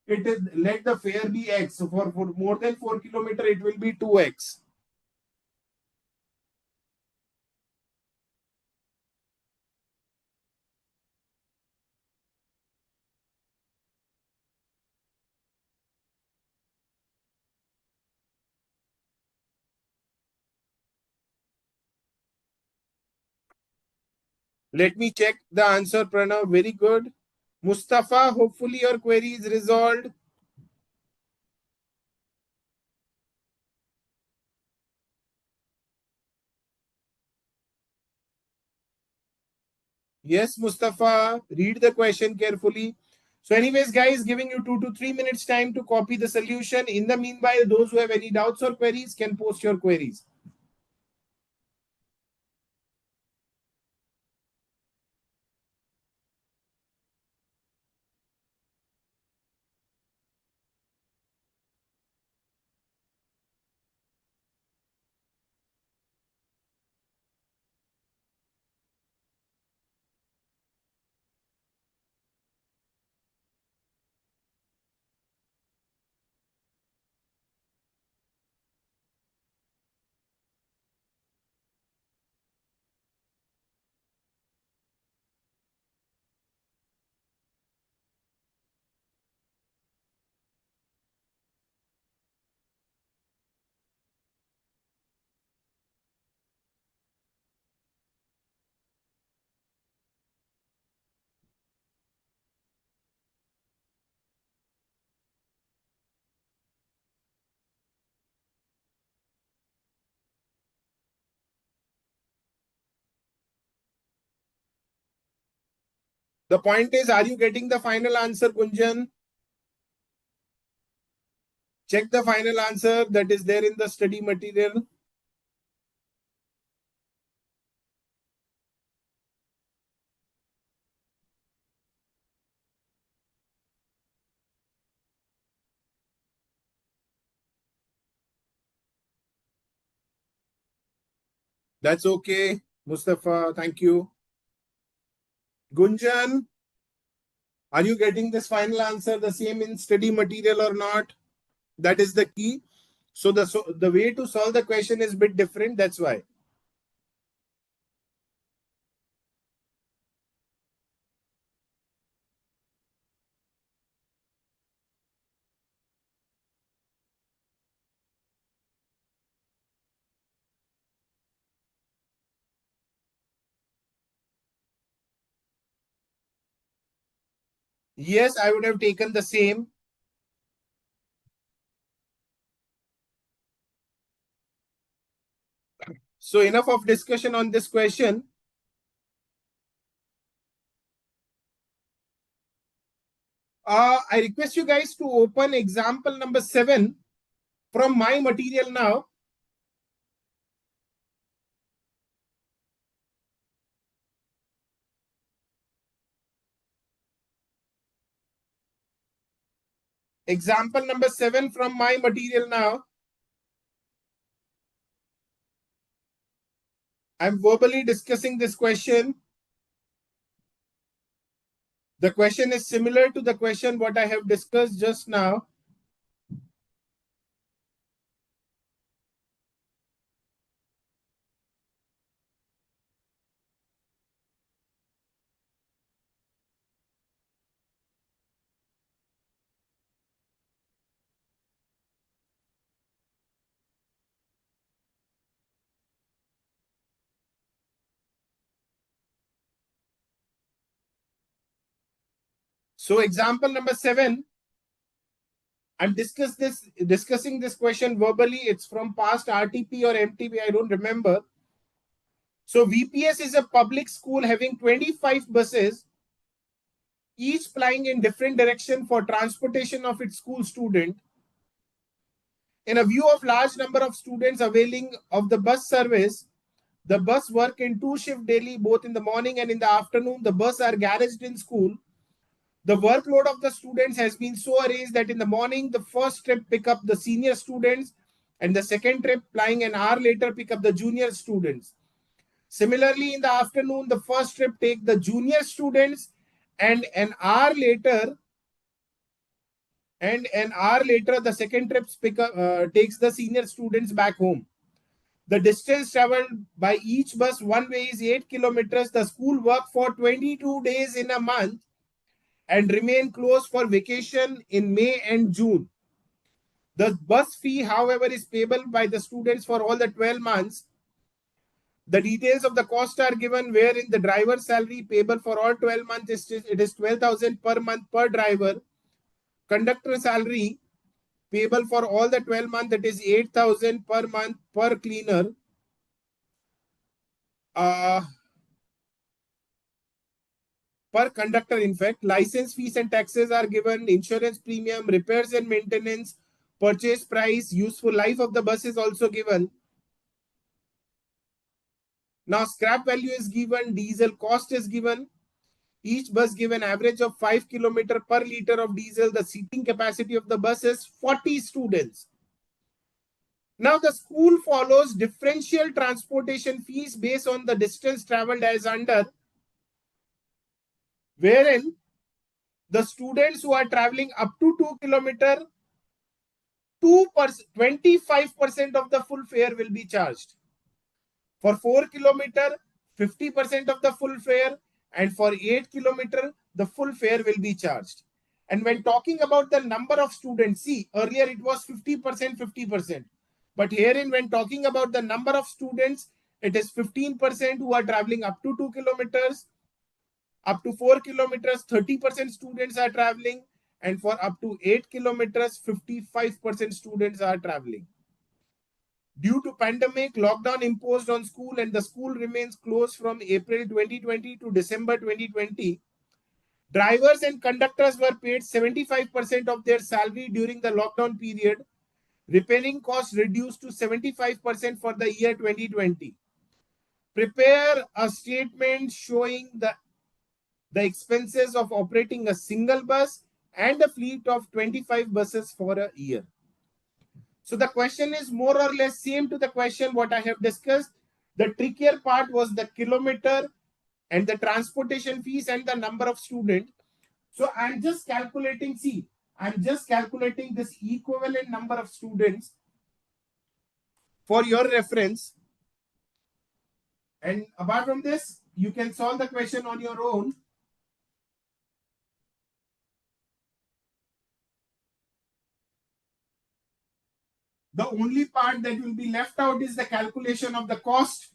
it is let the fare be x. So, for more than 4 kilometer, it will be 2x. Let me check the answer, Pranav. Very good. Mustafa, hopefully your query is resolved. Yes, Mustafa, read the question carefully. So, anyways, guys, giving you 2 to 3 minutes time to copy the solution. In the meanwhile, those who have any doubts or queries can post your queries. The point is, are you getting the final answer, Gunjan? Check the final answer that is there in the study material. That's okay, Mustafa. Thank you. Gunjan, are you getting this final answer the same in study material or not? That is the key. So the way to solve the question is a bit different. That's why. Yes, I would have taken the same. 。 . 。 . 。 . 。 . 。 . 。 . 。 . 。 . 。 . 。 . . 。 . . . 。 . . 。 . . 。 . 。 。 . . 。 . 。 . 。 . 。 . 。 . 。 . . . 。 . . 。 Yes, I would have taken the same. So enough of discussion on this question. I request you guys to open example number 7 from my material now. Example number 7 from my material now. I'm verbally discussing this question. The question is similar to the question what I have discussed just now. So example number 7, I'm discussing this question verbally. It's from past RTP or MTP, I don't remember. So VPS is a public school having 25 buses, each plying in different direction for transportation of its school student. In a view of large number of students availing of the bus service, the bus work in 2 shifts daily, both in the morning and in the afternoon. The bus are garaged in school. The workload of the students has been so arranged that in the morning, the first trip pick up the senior students, and the second trip, flying an hour later, pick up the junior students. Similarly, in the afternoon, the first trip take the junior students, and an hour later, the second trip takes the senior students back home. The distance traveled by each bus one way is 8 kilometers. The school work for 22 days in a month and remain closed for vacation in May and June. The bus fee, however, is payable by the students for all the 12 months. The details of the cost are given, wherein the driver's salary payable for all 12 months it is 12,000 per month per driver. Conductor salary payable for all the 12 months, that is 8,000 per month per cleaner. Per conductor, in fact, license fees and taxes are given, insurance premium, repairs and maintenance, purchase price, useful life of the bus is also given. Now, scrap value is given, diesel cost is given. Each bus given average of 5 kilometer per liter of diesel. The seating capacity of the bus is 40 students. Now, the school follows differential transportation fees based on the distance traveled as under, wherein the students who are traveling up to 2 kilometer, 25% of the full fare will be charged. For 4 kilometer, 50% of the full fare, and for 8 kilometer, the full fare will be charged. And when talking about the number of students, see, earlier it was 50%, 50%. But herein, when talking about the number of students, it is 15% who are traveling up to 2 kilometers, up to 4 kilometers, 30% students are traveling, and for up to 8 kilometers, 55% students are traveling. Due to pandemic, lockdown imposed on school and the school remains closed from April 2020 to December 2020. Drivers and conductors were paid 75% of their salary during the lockdown period. Repairing costs reduced to 75% for the year 2020. Prepare a statement showing the expenses of operating a single bus and a fleet of 25 buses for a year. So the question is more or less same to the question what I have discussed. The trickier part was the kilometer and the transportation fees and the number of students. So I'm just calculating, this equivalent number of students for your reference. And apart from this, you can solve the question on your own. The only part that will be left out is the calculation of the cost.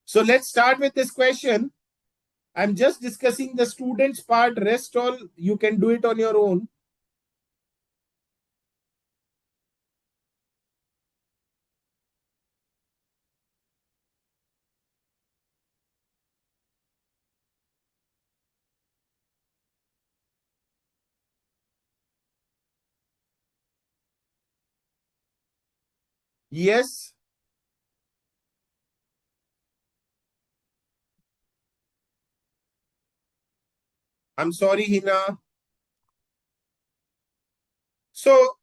So let's start with this question. I'm just discussing the students part. Rest all you can do it on your own. Yes. I'm sorry, Hina. So,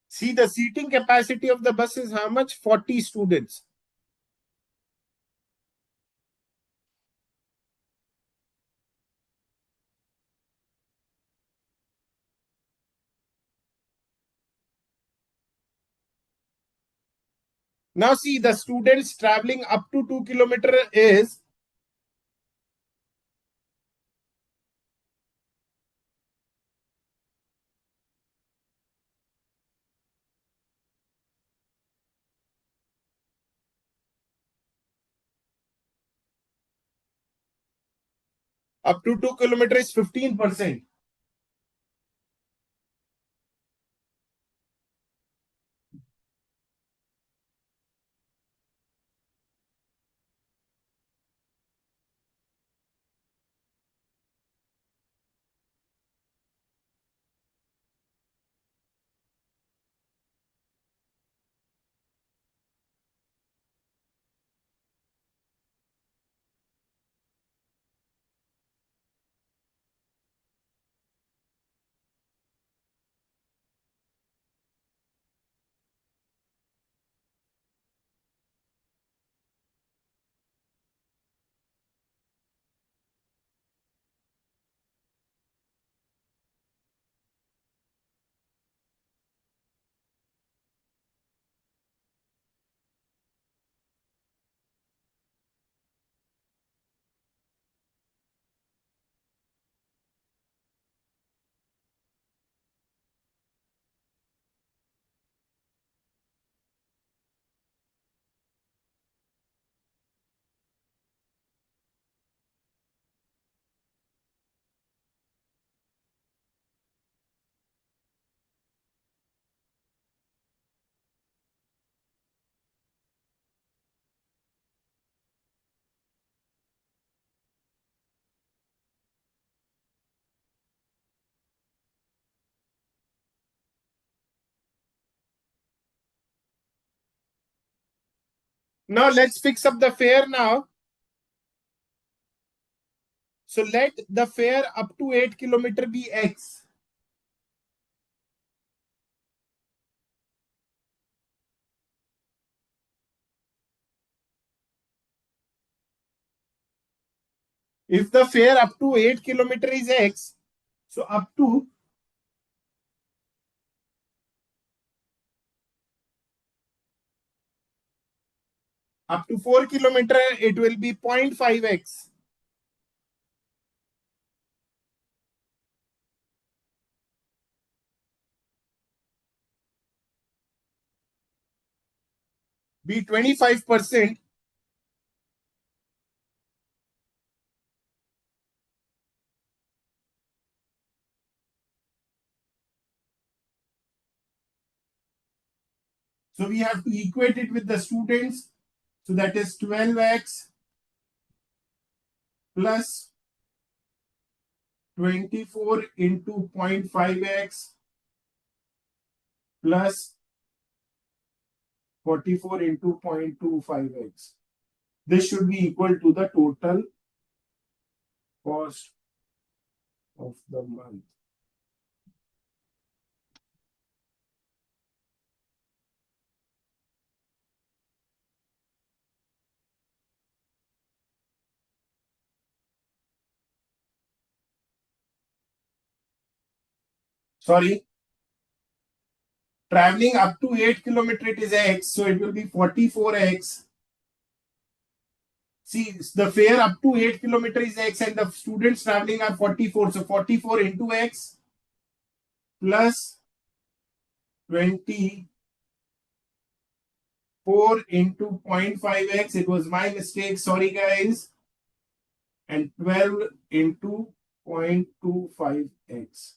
see, the seating capacity of the bus is how much? 40 students. Now, see, the students traveling up to 2 kilometers is up to 2 kilometers is 15%. Now, let's fix up the fare now. So, let the fare up to 8 kilometers be X. If the fare up to 8 kilometers is X, so up to 4 kilometers, it will be 0.5X. Be 25%. So we have to equate it with the students. So that is 12X plus 24 into 0.5X plus 44 into 0.25X. This should be equal to the total cost of the month. Sorry, traveling up to 8 kilometers is X, so it will be 44X See, the fare up to 8 kilometers is X and the students traveling are 44. So 44 into X plus 24 into 0.5X. It was my mistake. Sorry, guys. And 12 into 0.25X.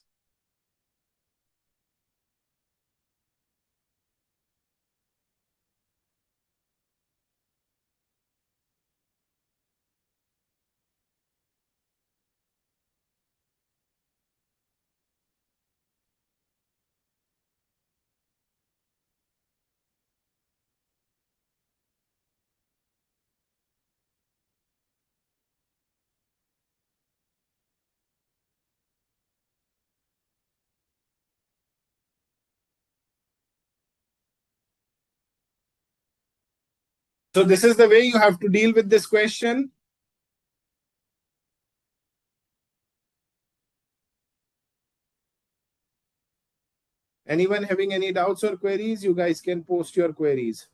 So this is the way you have to deal with this question. Anyone having any doubts or queries, you guys can post your queries.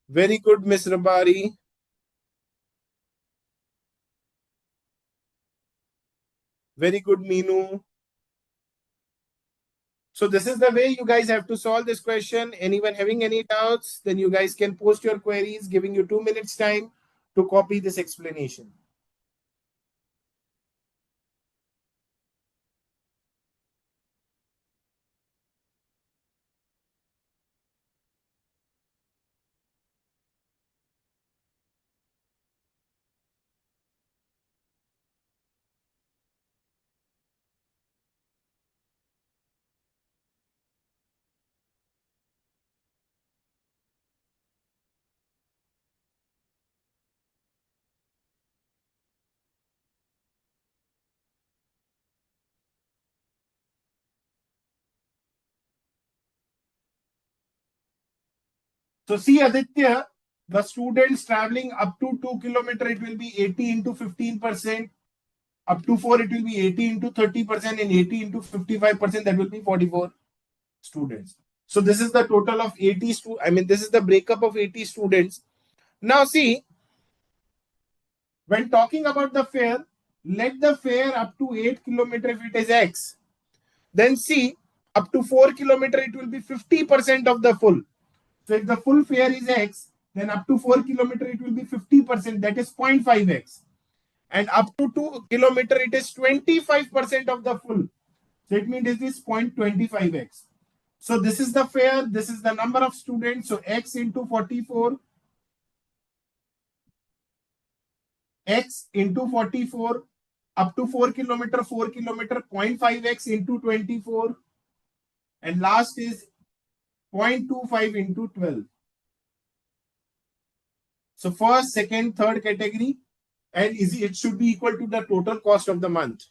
Very good, Miss Rabari. Very good, Meenu. So this is the way you guys have to solve this question. Anyone having any doubts, then you guys can post your queries, giving you 2 minutes time to copy this explanation. So see, Aditya, the students traveling up to 2 kilometers, it will be 80 into 15%. Up to 4, it will be 80 into 30%, and 80 into 55%, that will be 44 students. So this is the total of 80 this is the breakup of 80 students. Now see, when talking about the fare, let the fare up to 8 kilometers if it is X. Then see, up to 4 kilometers, it will be 50% of the full. So if the full fare is X, then up to 4 kilometers, it will be 50%, that is 0.5X. And up to 2 kilometers, it is 25% of the full. So it means this is 0.25X. So this is the fare, this is the number of students. So X into 44, X into 44, up to 4 kilometer, 0.5X into 24. And last is 0.25 into 12. So first, second, third category, and it should be equal to the total cost of the month.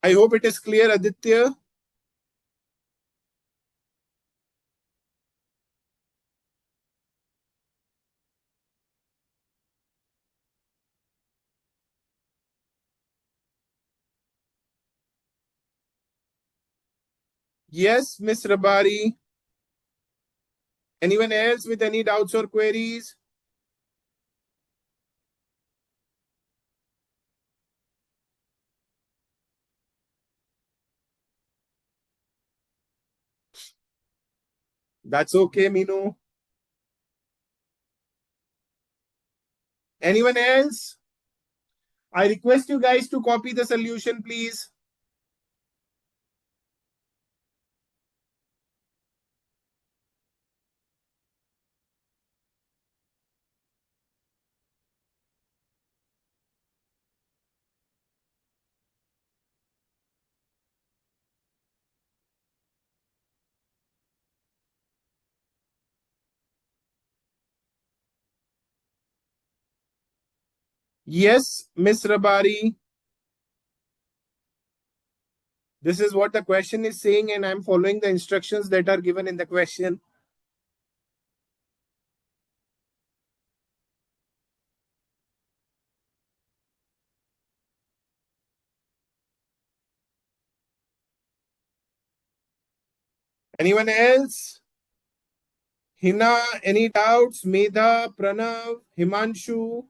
I hope it is clear, Aditya. Yes, Miss Rabari. Anyone else with any doubts or queries? That's okay, Minu. Anyone else? I request you guys to copy the solution, please. Yes, Miss Rabari. This is what the question is saying, and I'm following the instructions that are given in the question. Anyone else? Hina, any doubts? Medha, Pranav, Himanshu?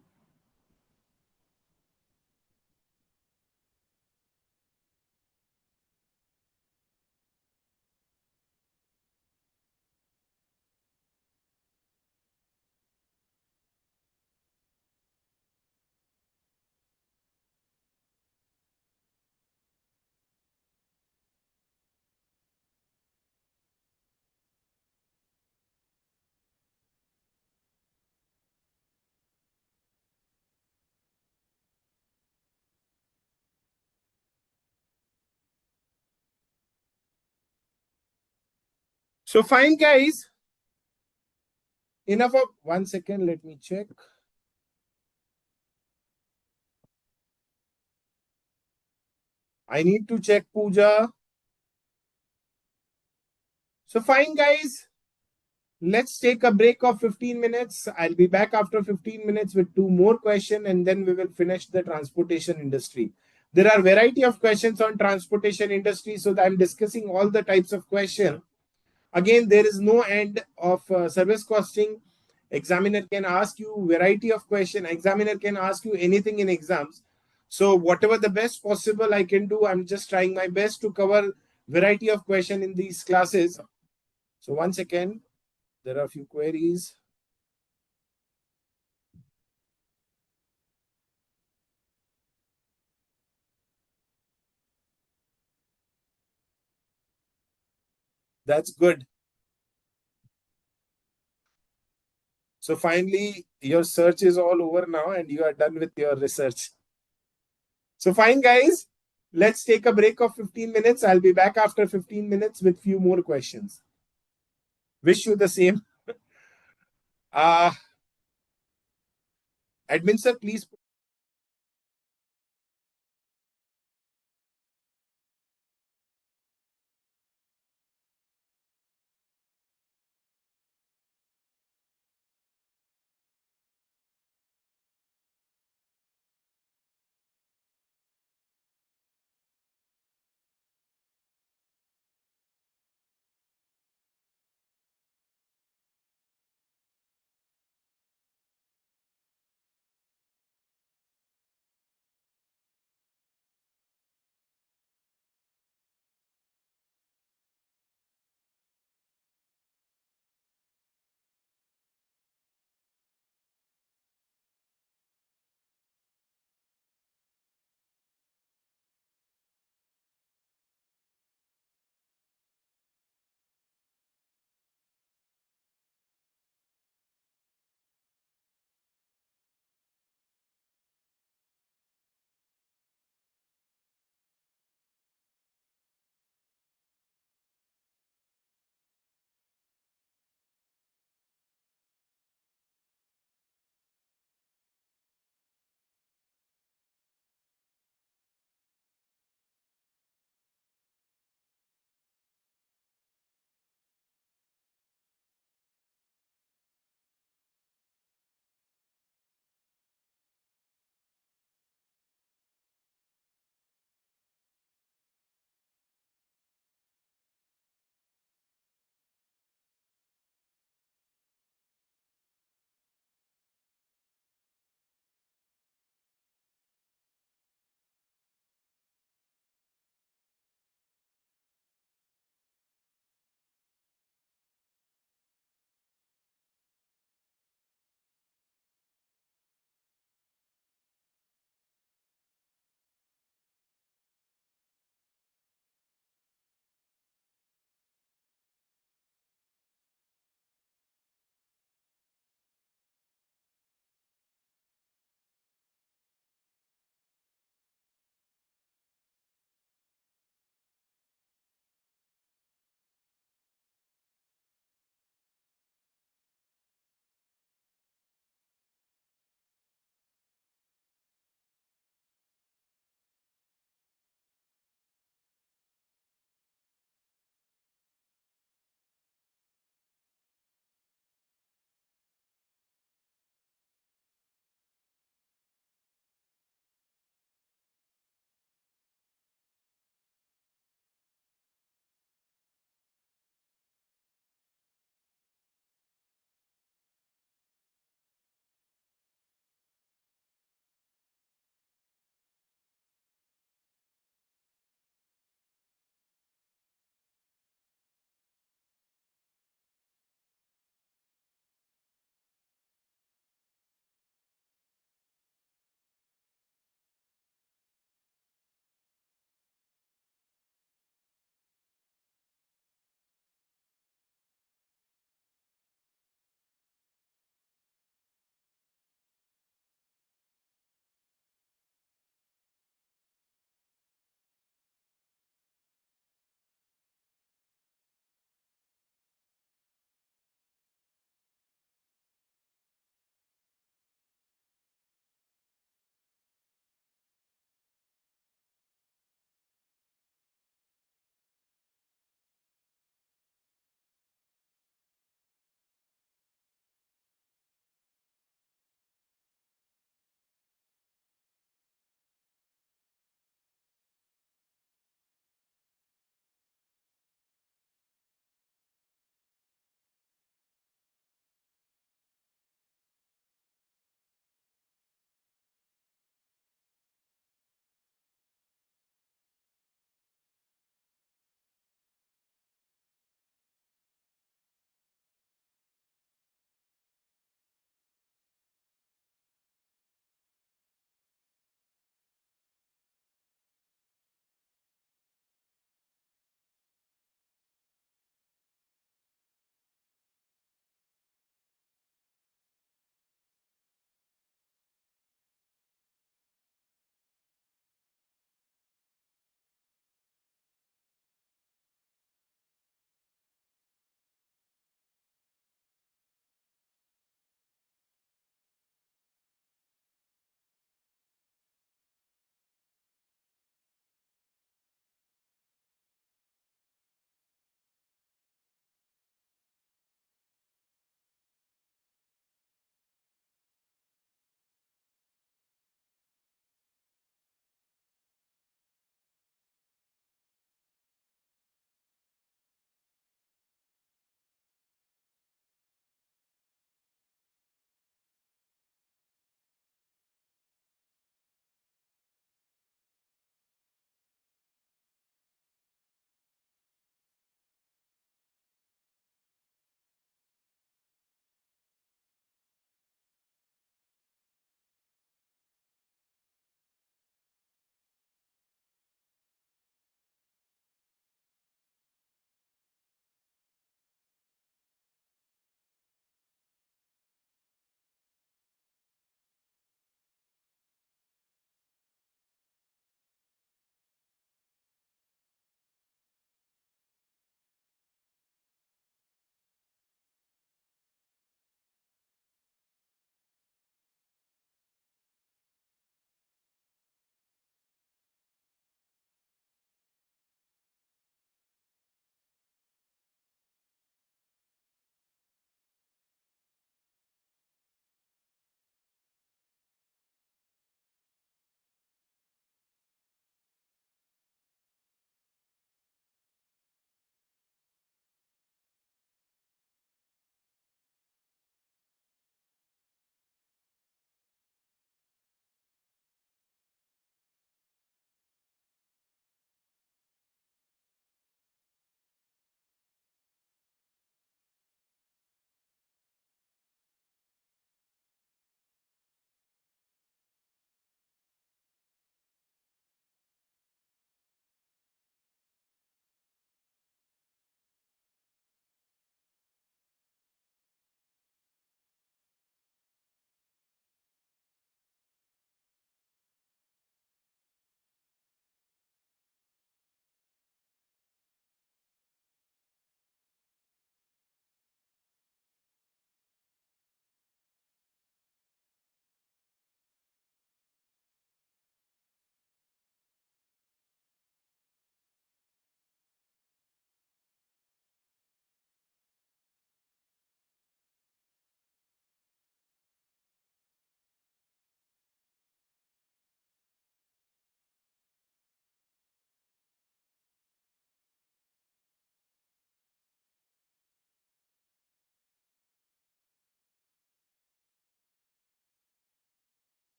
So fine, guys. Enough of 1 second. Let me check. I need to check Pooja. So fine, guys. Let's take a break of 15 minutes. I'll be back after 15 minutes with two more questions and then we will finish the transportation industry. There are variety of questions on transportation industry, so I'm discussing all the types of question. Again, there is no end of service costing. Examiner can ask you variety of question. Examiner can ask you anything in exams. So whatever the best possible I can do, I'm just trying my best to cover variety of question in these classes. So once again, there are a few queries. That's good. So finally, your search is all over now and you are done with your research. So fine, guys. Let's take a break of 15 minutes. I'll be back after 15 minutes with few more questions. Wish you the same. Uh, admin sir, please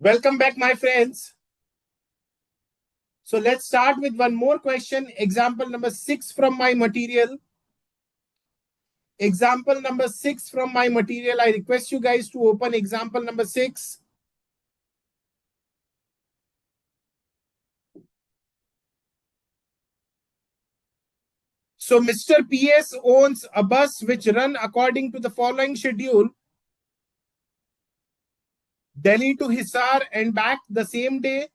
Welcome back, my friends. So let's start with one more question. Example number 6 from my material. Example number 6 from my material. I request you guys to open example number 6. So Mr. PS owns a bus which run according to the following schedule. Delhi to Hisar and back the same day.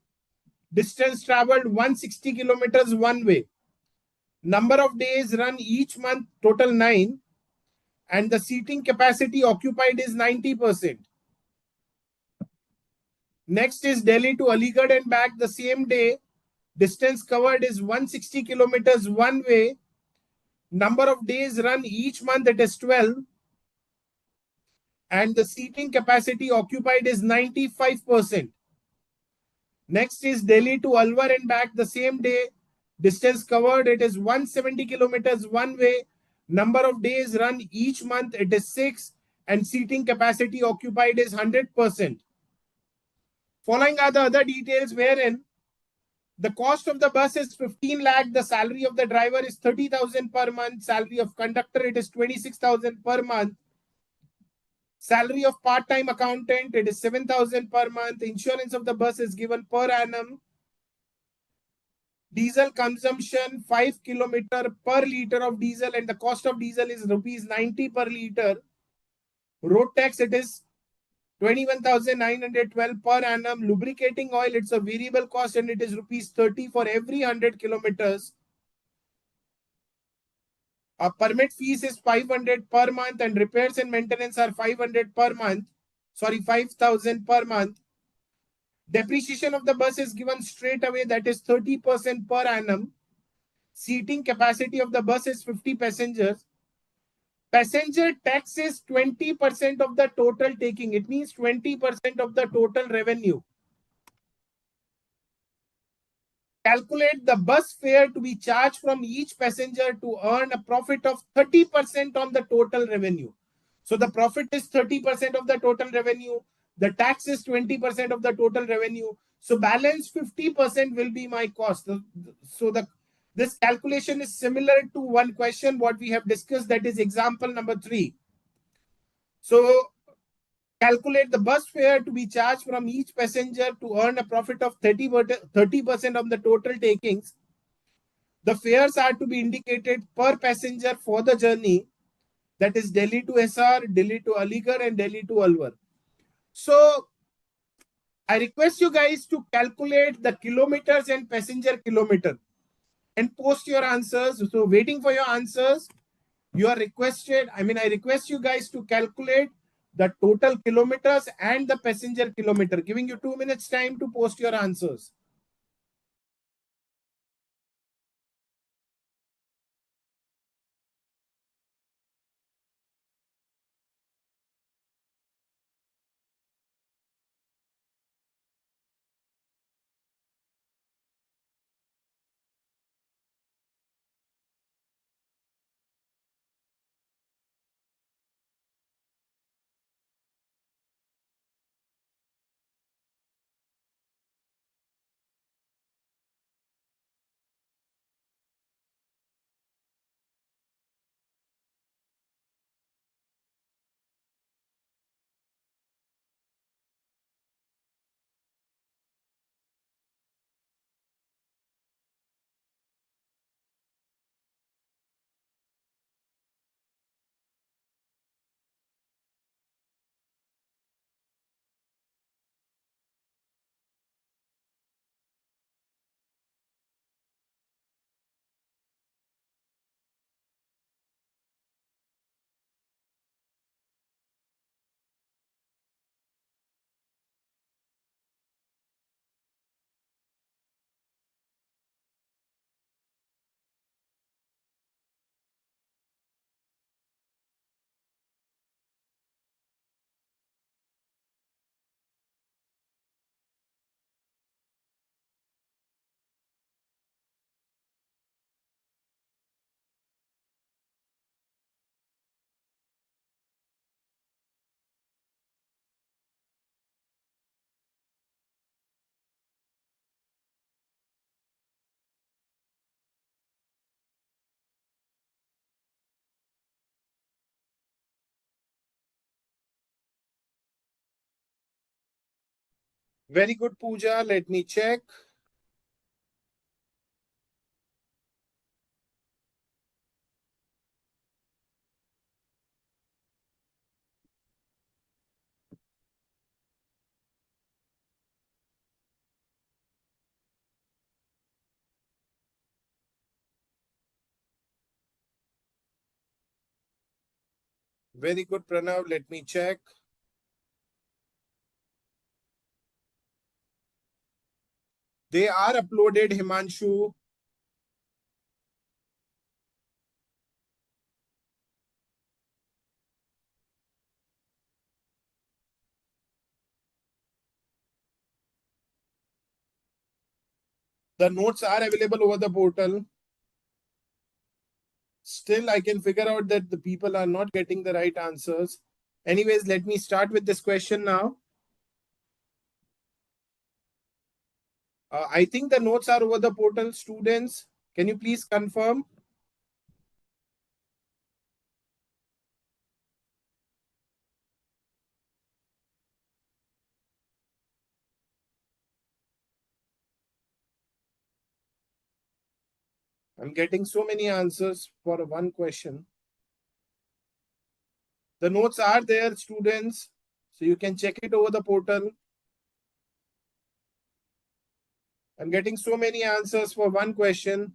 Distance traveled 160 kilometers one way. Number of days run each month, total 9. And the seating capacity occupied is 90%. Next is Delhi to Aligarh and back the same day. Distance covered is 160 kilometers one way. Number of days run each month, it is 12. And the seating capacity occupied is 95%. Next is Delhi to Alwar and back the same day. Distance covered, it is 170 kilometers one way. Number of days run each month, it is 6. And seating capacity occupied is 100%. Following are the other details wherein the cost of the bus is 15 lakh. The salary of the driver is 30,000 per month. Salary of conductor, it is 26,000 per month. Salary of part-time accountant, it is 7,000 per month. Insurance of the bus is given per annum. Diesel consumption 5 kilometer per liter of diesel, and the cost of diesel is rupees 90 per liter. Road tax, it is 21,912 per annum. Lubricating oil, it's a variable cost and it is rupees 30 for every 100 kilometers. A permit fees is 500 per month and repairs and maintenance are 500 per month. Sorry, 5,000 per month. Depreciation of the bus is given straight away, that is 30% per annum. Seating capacity of the bus is 50 passengers. Passenger tax is 20% of the total taking. It means 20% of the total revenue. Calculate the bus fare to be charged from each passenger to earn a profit of 30% on the total revenue. So the profit is 30% of the total revenue. The tax is 20% of the total revenue. So balance 50% will be my cost. So this calculation is similar to one question what we have discussed, that is example number 3. So calculate the bus fare to be charged from each passenger to earn a profit of 30% of the total takings. The fares are to be indicated per passenger for the journey, that is Delhi to SR, Delhi to Aligarh and Delhi to Alwar. So I request you guys to calculate the kilometers and passenger kilometer and post your answers. So waiting for your answers. You are requested, I request you guys to calculate the total kilometers and the passenger kilometer, giving you 2 minutes time to post your answers. Very good, Pooja. Let me check. Very good, Pranav. Let me check. They are uploaded, Himanshu. The notes are available over the portal. Still, I can figure out that the people are not getting the right answers. Anyways, let me start with this question now. I think the notes are over the portal, students. Can you please confirm? I'm getting so many answers for one question. The notes are there, students. So you can check it over the portal. I'm getting so many answers for one question.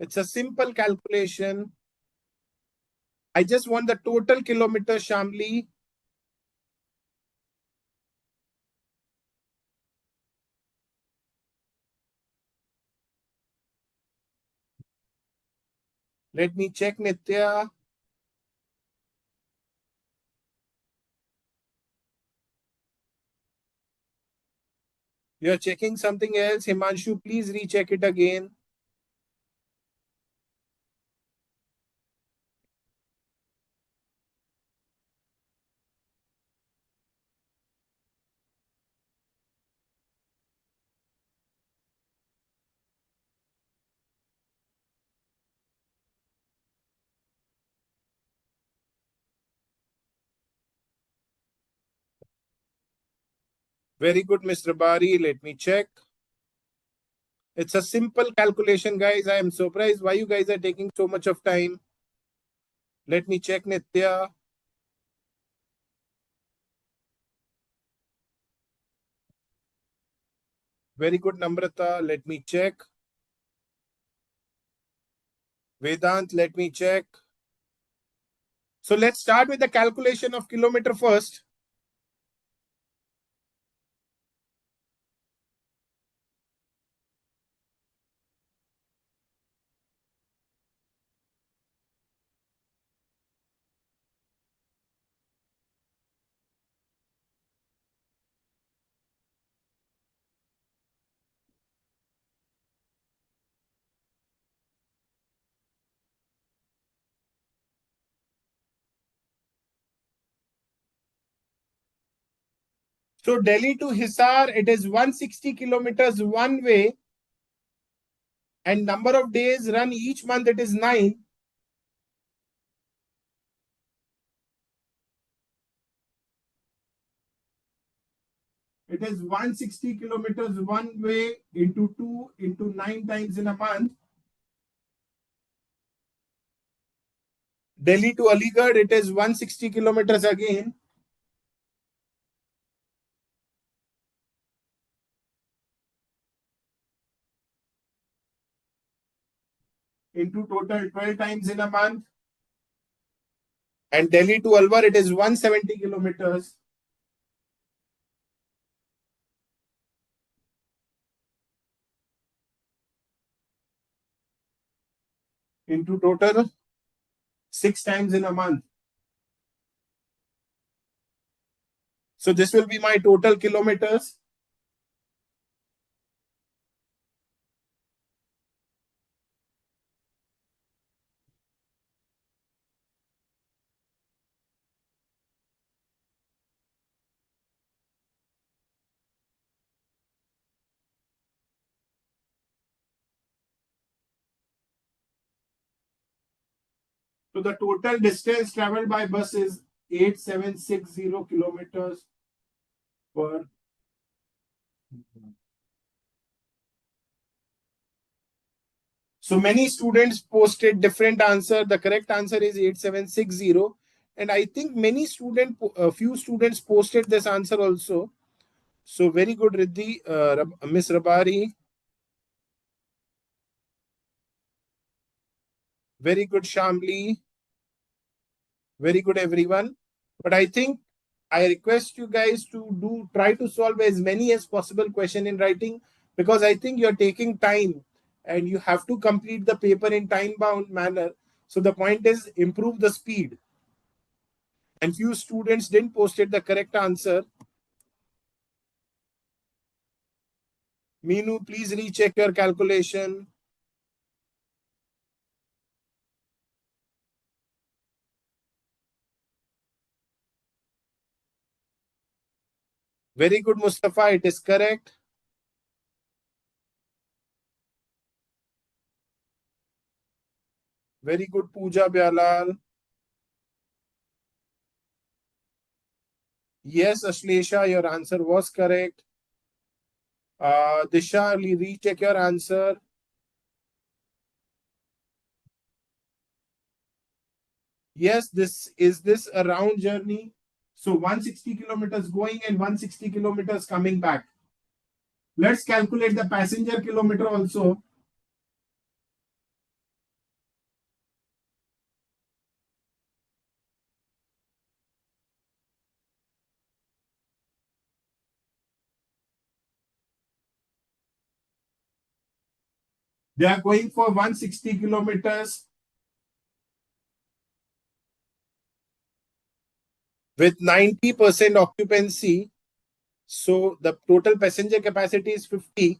It's a simple calculation. I just want the total kilometer, Shamli. Let me check, Nitya. You're checking something else. Himanshu, please recheck it again. Very good, Mr. Bari. Let me check. It's a simple calculation, guys. I am surprised why you guys are taking so much of time. Let me check, Nitya. Very good, Namrata. Let me check. Vedant, let me check. So let's start with the calculation of kilometer first. So Delhi to Hisar, it is 160 kilometers one way. And number of days run each month, it is 9. It is 160 kilometers one way into 2 into 9 times in a month. Delhi to Aligarh, it is 160 kilometers again. Into total 12 times in a month. And Delhi to Alwar, it is 170 kilometers. Into total 6 times in a month. So this will be my total kilometers. So the total distance traveled by bus is 8760 kilometers per. So many students posted different answer. The correct answer is 8760. And I think a few students posted this answer also. So very good, Riddhi, Miss Rabari. Very good, Shamli. Very good, everyone. But I think I request you guys to try to solve as many as possible question in writing, because I think you're taking time and you have to complete the paper in time bound manner. So the point is improve the speed. And few students didn't posted the correct answer. Meenu, please recheck your calculation. Very good, Mustafa. It is correct. Very good, Pooja Byalal. Yes, Ashlesha, your answer was correct. Disha, recheck your answer. Yes, this a round journey. So 160 kilometers going and 160 kilometers coming back. Let's calculate the passenger kilometer also. They are going for 160 kilometers with 90% occupancy. So the total passenger capacity is 50.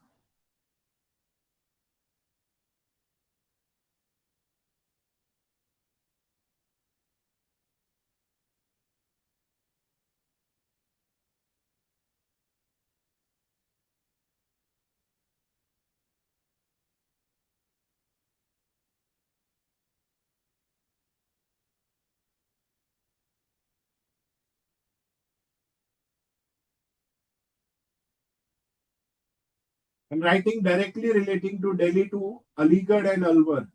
I'm writing directly relating to Delhi to Aligarh and Alwar.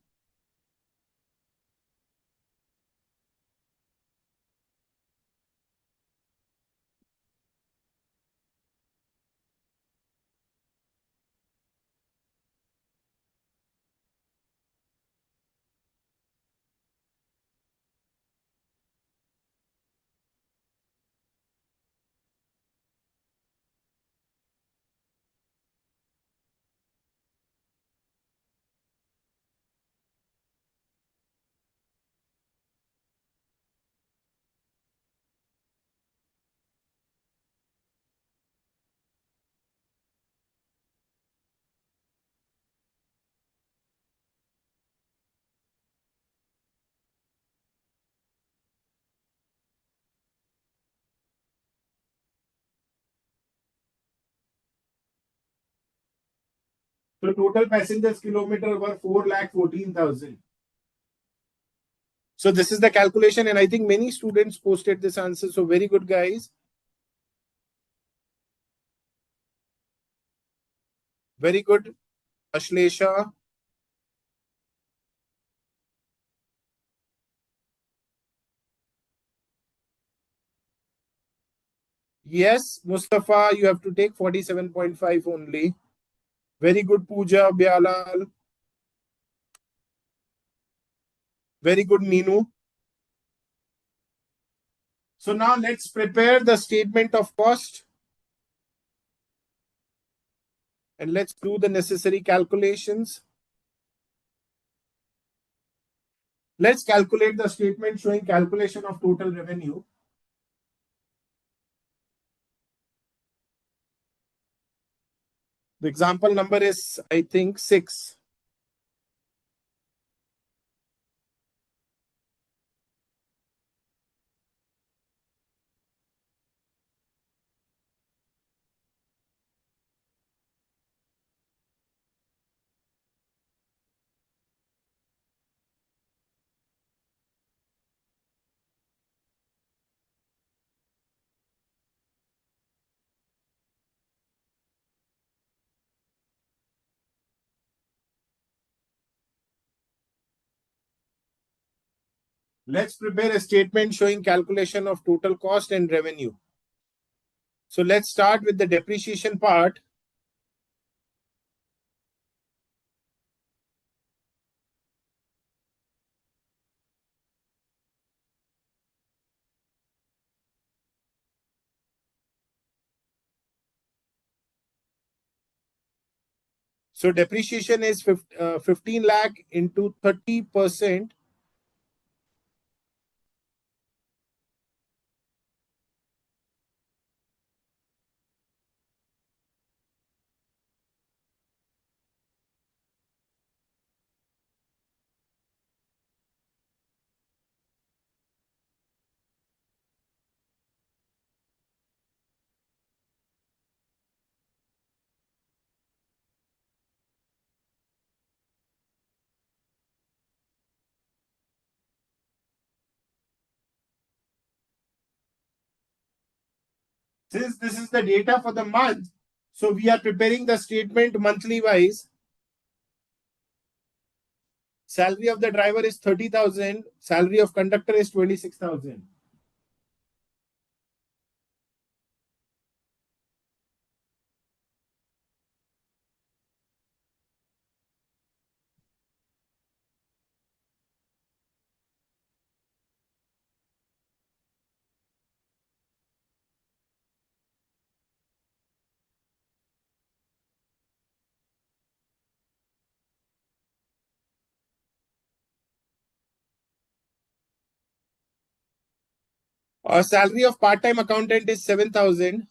So total passengers kilometer were 4,14,000. So this is the calculation, and I think many students posted this answer. So very good, guys. Very good, Ashlesha. Yes, Mustafa, you have to take 47.5 only. Very good, Pooja Byalal. Very good, Meenu. So now let's prepare the statement of cost and let's do the necessary calculations. Let's calculate the statement showing calculation of total revenue. The example number is, I think, 6. Let's prepare a statement showing calculation of total cost and revenue. So let's start with the depreciation part. So depreciation is 15 lakh into 30%. Since this is the data for the month, so we are preparing the statement monthly wise. Salary of the driver is 30,000. Salary of conductor is 26,000. Our salary of part-time accountant is 7,000.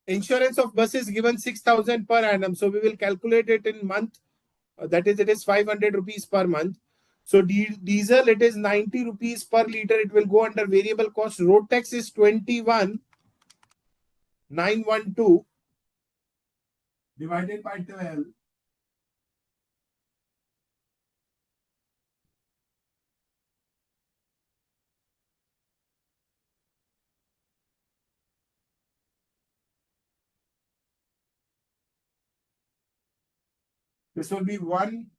Insurance of bus is given 6,000 per annum. So we will calculate it in month. That is, it is 500 rupees per month. So diesel, it is 90 rupees per liter. It will go under variable cost. Road tax is 21,912 divided by 12. This will be one.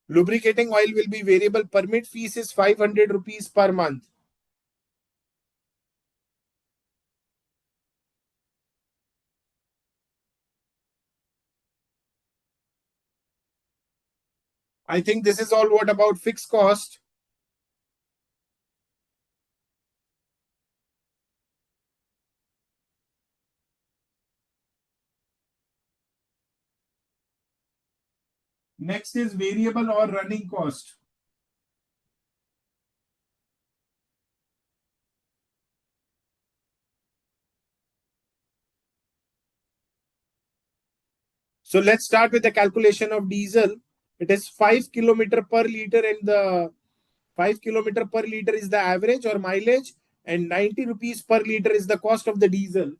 Lubricating oil will be variable. Permit fees is 500 rupees per month. I think this is all. What about fixed cost? Next is variable or running cost. So let's start with the calculation of diesel. It is 5 kilometer per liter, and the 5 kilometer per liter is the average or mileage, and 90 rupees per liter is the cost of the diesel.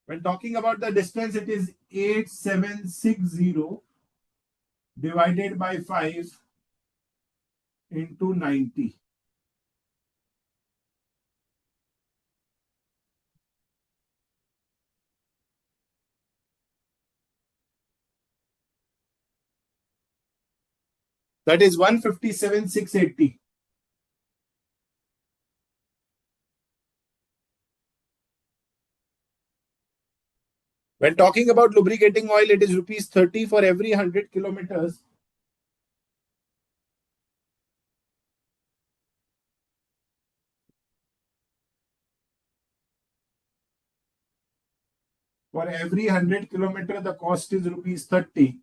When talking about the distance, it is 8760 divided by 5 into 90. That is 157,680. When talking about lubricating oil, it is rupees 30 for every 100 kilometers. For every 100 kilometer, the cost is rupees 30.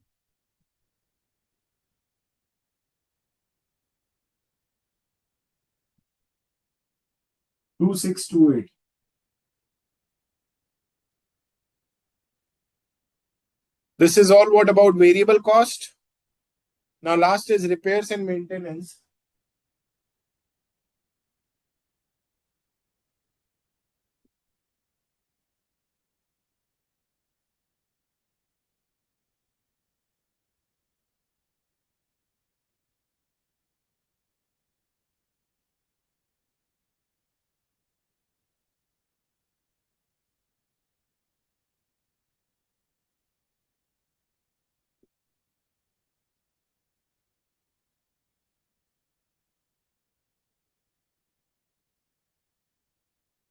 Two six two eight. This is all what about variable cost. Now last is repairs and maintenance.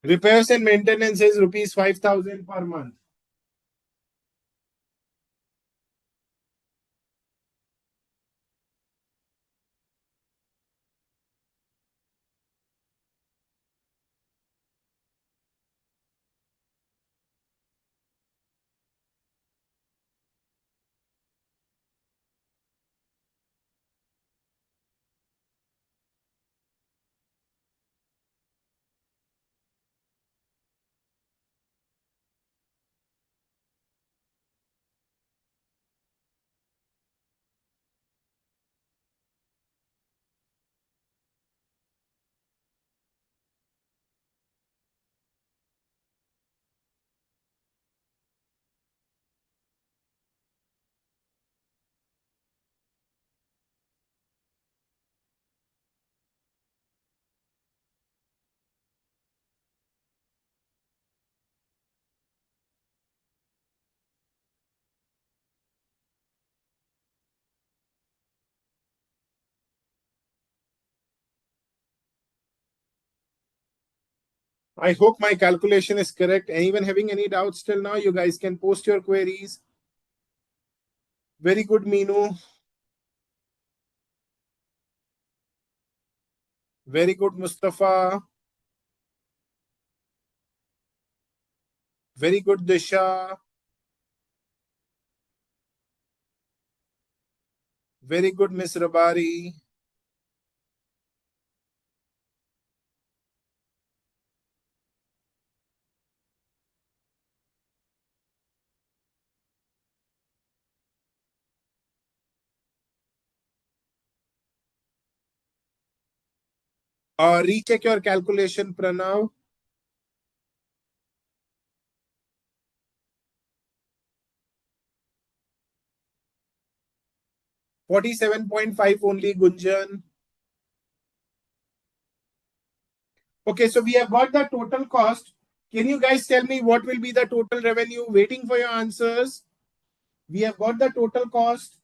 Repairs and maintenance is rupees 5,000 per month. I hope my calculation is correct. Anyone having any doubts till now? You guys can post your queries. Very good, Meenu. Very good, Mustafa. Very good, Disha. Very good, Miss Rabari. Recheck your calculation, Pranav. $47.5 only, Gunjan. Okay, so we have got the total cost. Can you guys tell me what will be the total revenue? Waiting for your answers. We have got the total cost.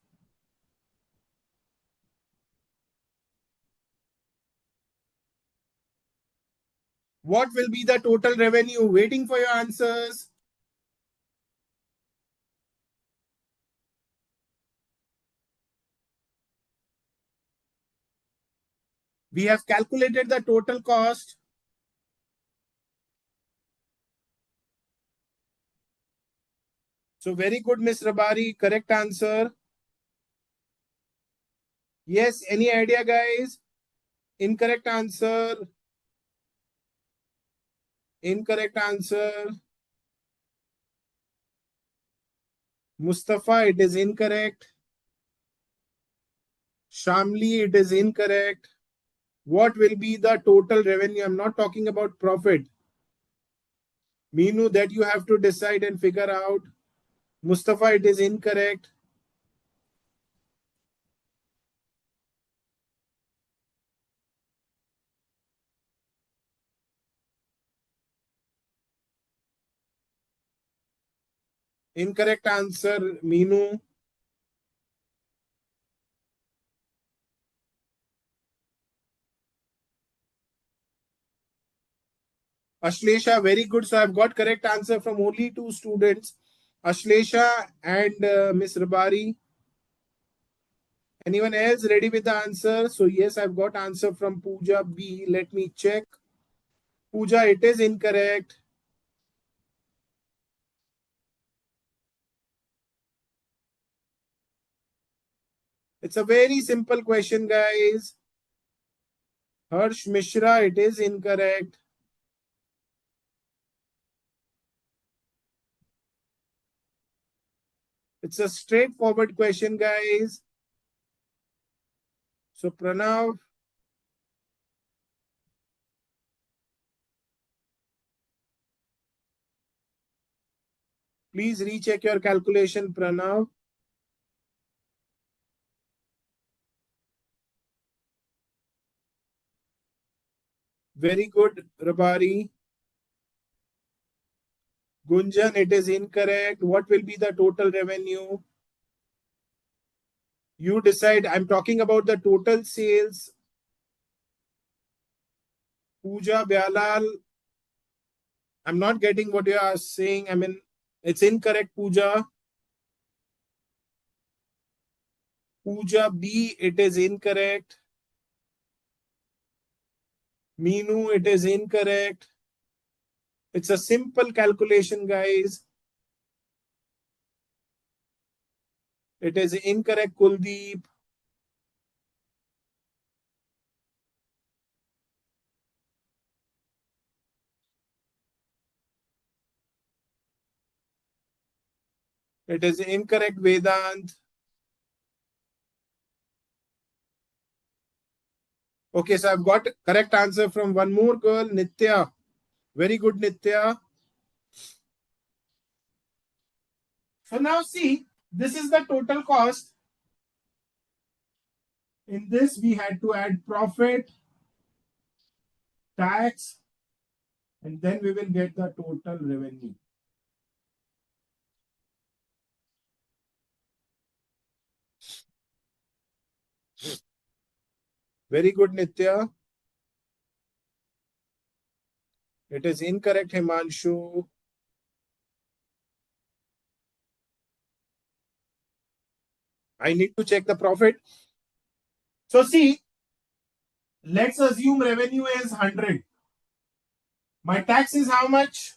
What will be the total revenue? Waiting for your answers. We have calculated the total cost. So very good, Miss Rabari. Correct answer. Yes, any idea, guys? Incorrect answer. Incorrect answer. Mustafa, it is incorrect. Shamli, it is incorrect. What will be the total revenue? I'm not talking about profit. Meenu, that you have to decide and figure out. Mustafa, it is incorrect. Incorrect answer, Meenu. Ashlesha, very good. So I've got correct answer from only two students, Ashlesha and Miss Rabari. Anyone else ready with the answer? So yes, I've got answer from Pooja B. Let me check. Pooja, it is incorrect. It's a very simple question, guys. Harsh Mishra, it is incorrect. It's a straightforward question, guys. So, Pranav, please recheck your calculation, Pranav. Very good, Rabari. Gunjan, it is incorrect. What will be the total revenue? You decide. I'm talking about the total sales. Pooja Byalal, I'm not getting what you are saying. I mean, it's incorrect, Pooja. Pooja B, it is incorrect. Meenu, it is incorrect. It's a simple calculation, guys. It is incorrect, Kuldeep. It is incorrect, Vedant. Okay, so I've got correct answer from one more girl, Nitya. Very good, Nitya. So now see, this is the total cost. In this, we had to add profit, tax, and then we will get the total revenue. Very good, Nitya. It is incorrect, Himanshu. I need to check the profit. So see, let's assume revenue is 100. My tax is how much?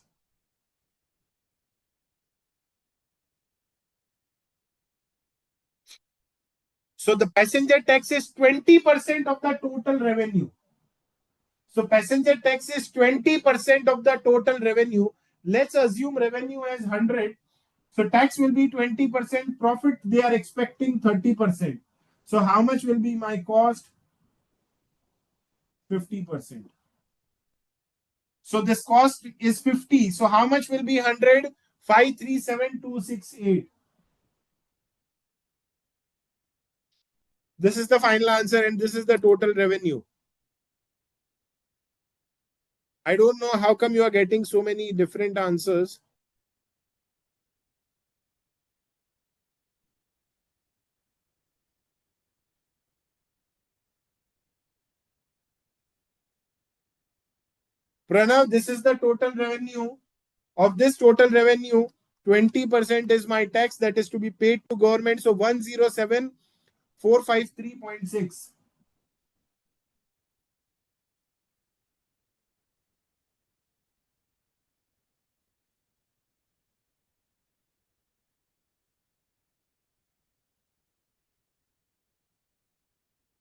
So the passenger tax is 20% of the total revenue. So passenger tax is 20% of the total revenue. Let's assume revenue is 100. So tax will be 20%. Profit, they are expecting 30%. So how much will be my cost? 50%. So this cost is 50. So how much will be 100? 537,268. This is the final answer and this is the total revenue. I don't know how come you are getting so many different answers. Pranav, this is the total revenue. Of this total revenue, 20% is my tax that is to be paid to government. So 107,453.6.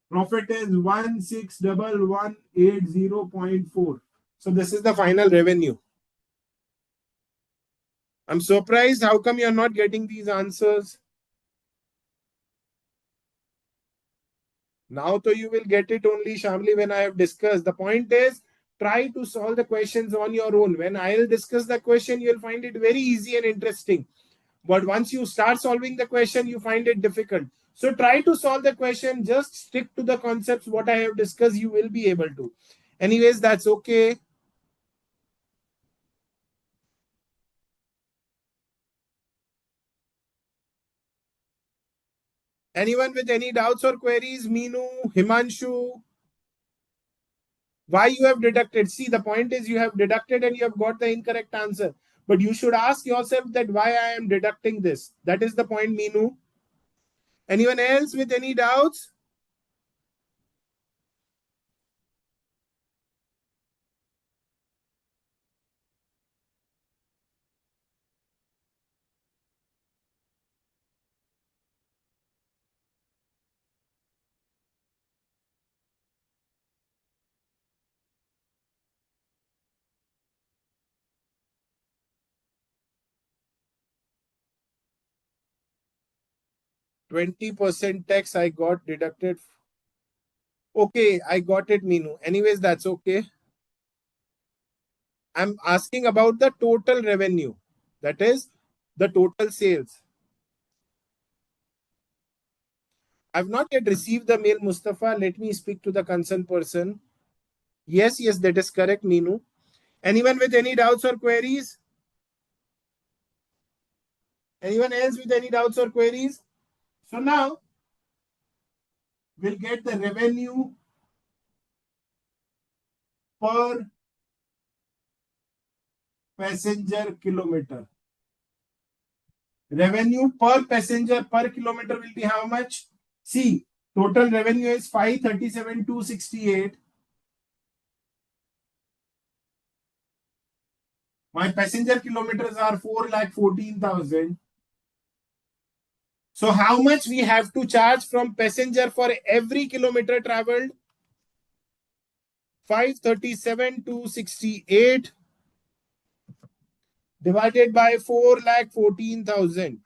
Profit is 161180.4. So this is the final revenue. I'm surprised how come you're not getting these answers. Now, so you will get it only, Shamli, when I have discussed. The point is, try to solve the questions on your own. When I'll discuss the question, you'll find it very easy and interesting. But once you start solving the question, you find it difficult. So try to solve the question. Just stick to the concepts what I have discussed. You will be able to. Anyways, that's okay. Anyone with any doubts or queries? Meenu, Himanshu, why you have deducted? See, the point is you have deducted and you have got the incorrect answer. But you should ask yourself that why I am deducting this. That is the point, Meenu. Anyone else with any doubts? 20% tax I got deducted. Okay, I got it, Meenu. Anyways, that's okay. I'm asking about the total revenue. That is the total sales. I've not yet received the mail, Mustafa. Let me speak to the concerned person. Yes, that is correct, Meenu. Anyone with any doubts or queries? Anyone else with any doubts or queries? So now we'll get the revenue per passenger kilometer. Revenue per passenger per kilometer will be how much? See, total revenue is 537,268. My passenger kilometers are 4,14,000. So how much we have to charge from passenger for every kilometer traveled? 537,268 divided by 4,14,000.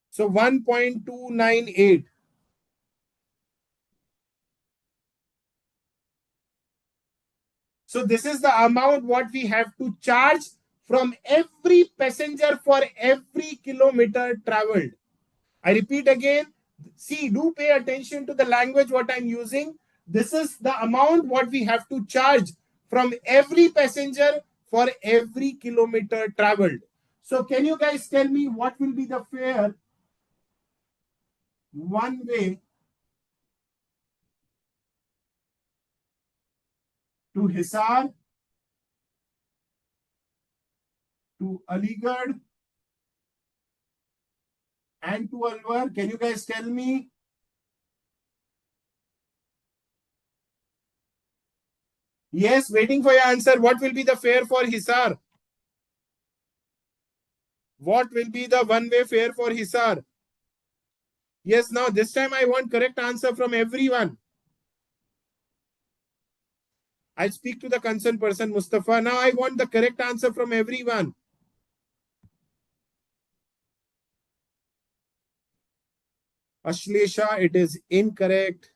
So 1.298. So this is the amount what we have to charge from every passenger for every kilometer traveled. I repeat again, see, do pay attention to the language what I'm using. This is the amount what we have to charge from every passenger for every kilometer traveled. So can you guys tell me what will be the fare one way to Hisar, to Aligarh, and to Alwar? Can you guys tell me? Yes, waiting for your answer. What will be the fare for Hisar? What will be the one-way fare for Hisar? Yes, now this time I want correct answer from everyone. I'll speak to the concerned person, Mustafa. Now I want the correct answer from everyone. Ashlesha, it is incorrect.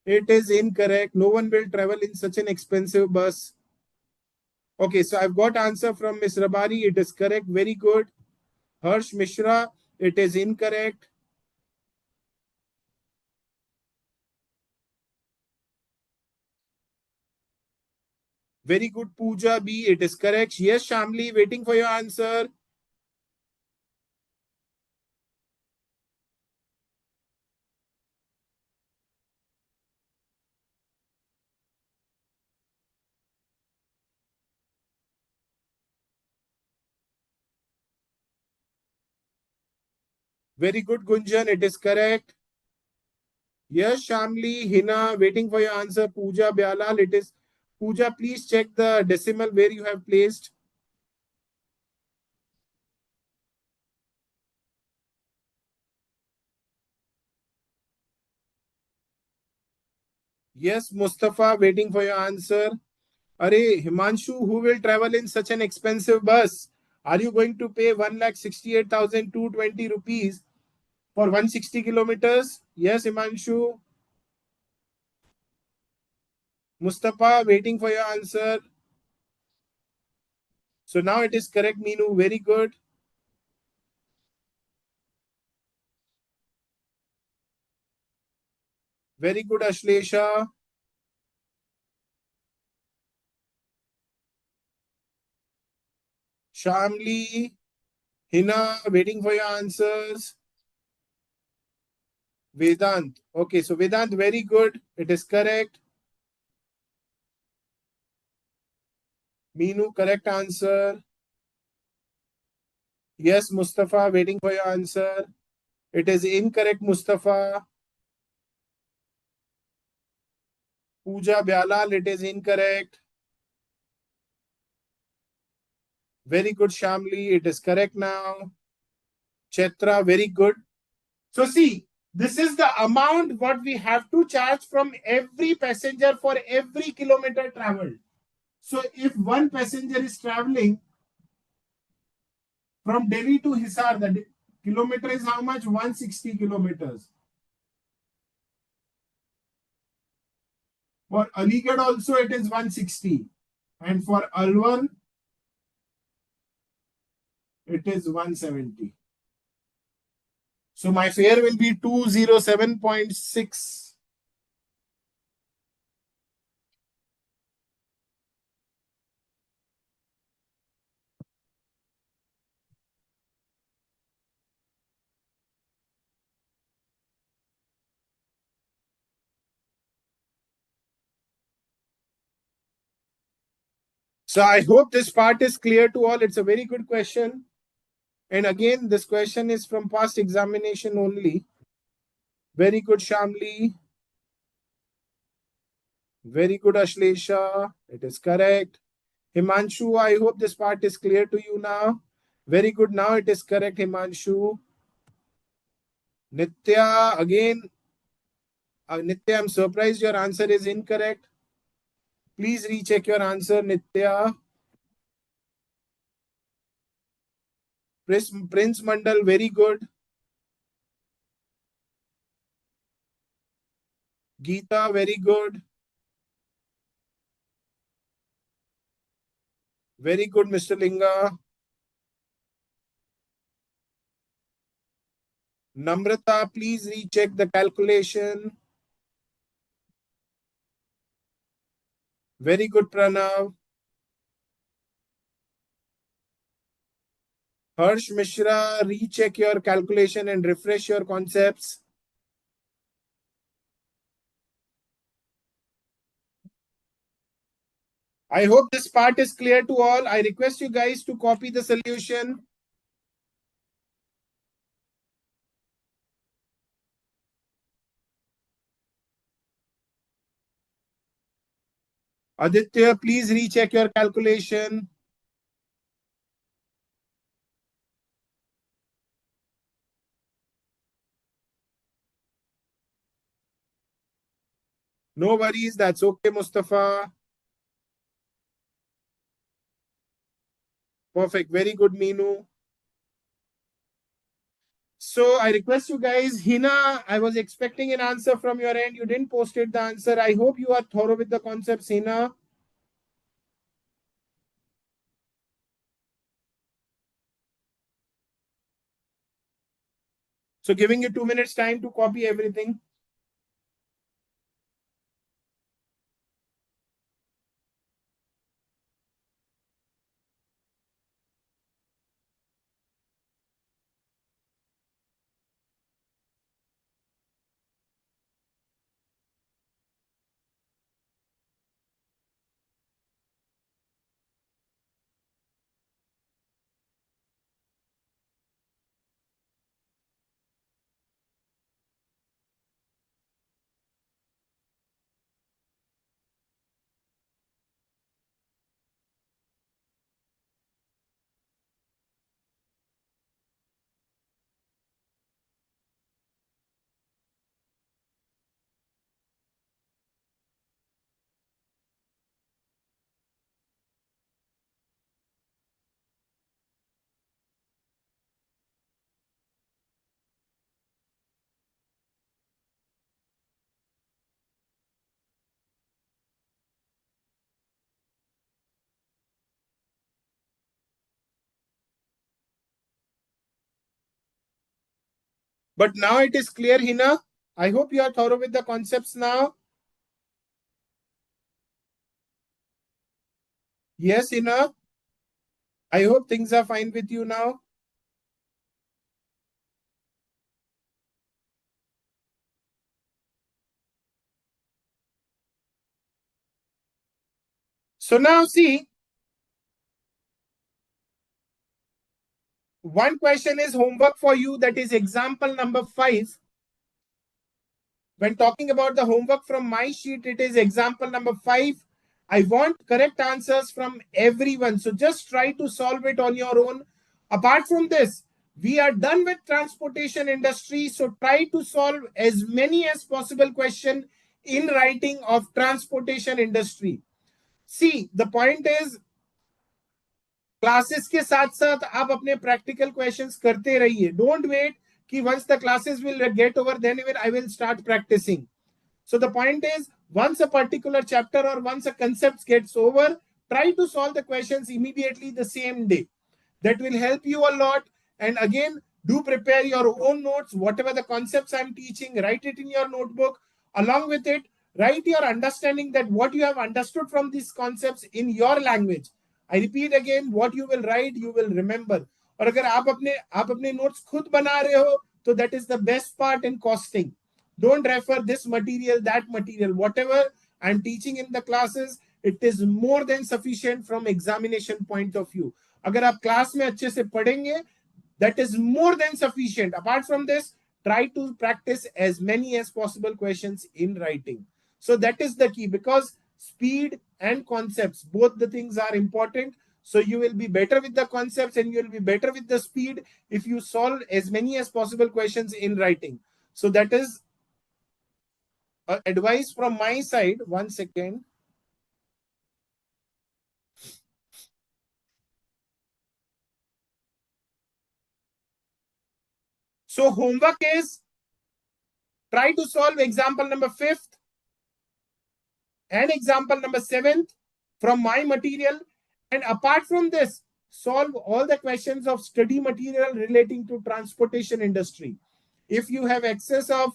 It is incorrect. No one will travel in such an expensive bus. Okay, so I've got answer from Miss Rabari. It is correct. Very good. Harsh Mishra, it is incorrect. Very good, Pooja B. It is correct. Yes, Shamli, waiting for your answer. Very good, Gunjan. It is correct. Yes, Shamli, Hina, waiting for your answer. Pooja Byalal, it is. Pooja, please check the decimal where you have placed. Yes, Mustafa, waiting for your answer. Are Himanshu, who will travel in such an expensive bus? Are you going to pay 1,68,220 rupees for 160 kilometers? Yes, Himanshu. Mustafa, waiting for your answer. So now it is correct, Meenu. Very good. Very good, Ashlesha. Shamli, Hina, waiting for your answers. Vedant. Okay, so Vedant, very good. It is correct. Meenu, correct answer. Yes, Mustafa, waiting for your answer. It is incorrect, Mustafa. Pooja Byalal, it is incorrect. Very good, Shamli. It is correct now. Chetra, very good. So see, this is the amount what we have to charge from every passenger for every kilometer traveled. So if one passenger is traveling from Delhi to Hisar, Kilometer is how much? 160 kilometers. For Aligarh also it is 160. And for Alwar, it is 170. So my fare will be 207.6. So I hope this part is clear to all. It's a very good question. And again, this question is from past examination only. Very good, Shamli. Very good, Ashlesha. It is correct. Himanshu, I hope this part is clear to you now. Very good. Now it is correct, Himanshu. Nitya, again, Nitya, I'm surprised your answer is incorrect. Please recheck your answer, Nitya. Prince Mandal, very good. Geeta, very good. Very good, Mr. Linga. Namrata, please recheck the calculation. Very good, Pranav. Harsh Mishra, recheck your calculation and refresh your concepts. I hope this part is clear to all. I request you guys to copy the solution. Aditya, please recheck your calculation. No worries, that's okay, Mustafa. Perfect, very good, Meenu. So I request you guys, Hina, I was expecting an answer from your end. You didn't post it the answer. I hope you are thorough with the concepts, Hina. So giving you 2 minutes time to copy everything. But now it is clear, Hina. I hope you are thorough with the concepts now. Yes, Hina. I hope things are fine with you now. So now see, one question is homework for you. That is example number 5. When talking about the homework from my sheet, it is example number 5. I want correct answers from everyone. So just try to solve it on your own. Apart from this, we are done with transportation industry. So try to solve as many as possible question in writing of transportation industry. See, the point is classes के साथ साथ आप अपने practical questions करते रहिए. Don't wait कि once the classes will get over, then even I will start practicing. So the point is, once a particular chapter or once a concept gets over, try to solve the questions immediately the same day. That will help you a lot. And again, do prepare your own notes. Whatever the concepts I'm teaching, write it in your notebook. Along with it, write your understanding, that what you have understood from these concepts in your language. I repeat again, what you will write, you will remember. और अगर आप अपने notes खुद बना रहे हो, तो that is the best part in costing. Don't refer this material, that material. Whatever I'm teaching in the classes, it is more than sufficient from examination point of view. अगर आप क्लास में अच्छे से पढ़ेंगे, that is more than sufficient. Apart from this, try to practice as many as possible questions in writing. So that is the key, because speed and concepts, both the things are important. So you will be better with the concepts and you will be better with the speed if you solve as many as possible questions in writing. So that is advice from my side. One second. So homework is, try to solve example number 5th and example number 7th from my material. And apart from this, solve all the questions of study material relating to transportation industry. If you have access of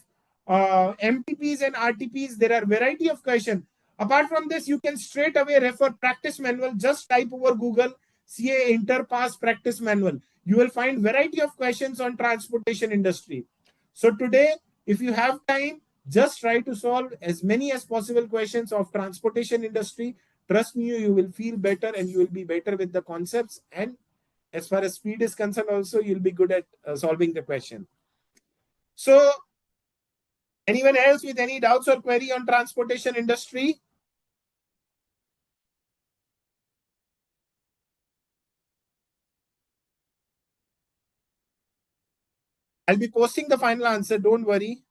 MTPs and RTPs, there are variety of questions. Apart from this, you can straight away refer practice manual. Just type over Google CA Interpass practice manual. You will find variety of questions on transportation industry. So today, if you have time, just try to solve as many as possible questions of transportation industry. Trust me, you will feel better and you will be better with the concepts. And as far as speed is concerned, also you'll be good at solving the question. So, anyone else with any doubts or query on transportation industry? I'll be posting the final answer. Don't worry.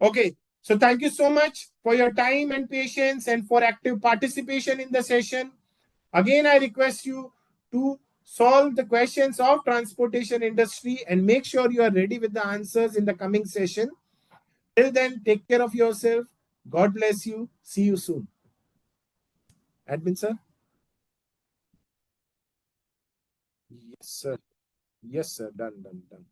Okay. So thank you so much for your time and patience and for active participation in the session. Again, I request you to solve the questions of transportation industry and make sure you are ready with the answers in the coming session. Till then, take care of yourself. God bless you. See you soon. Admin sir? Yes, sir. Yes, sir. Done, done, done.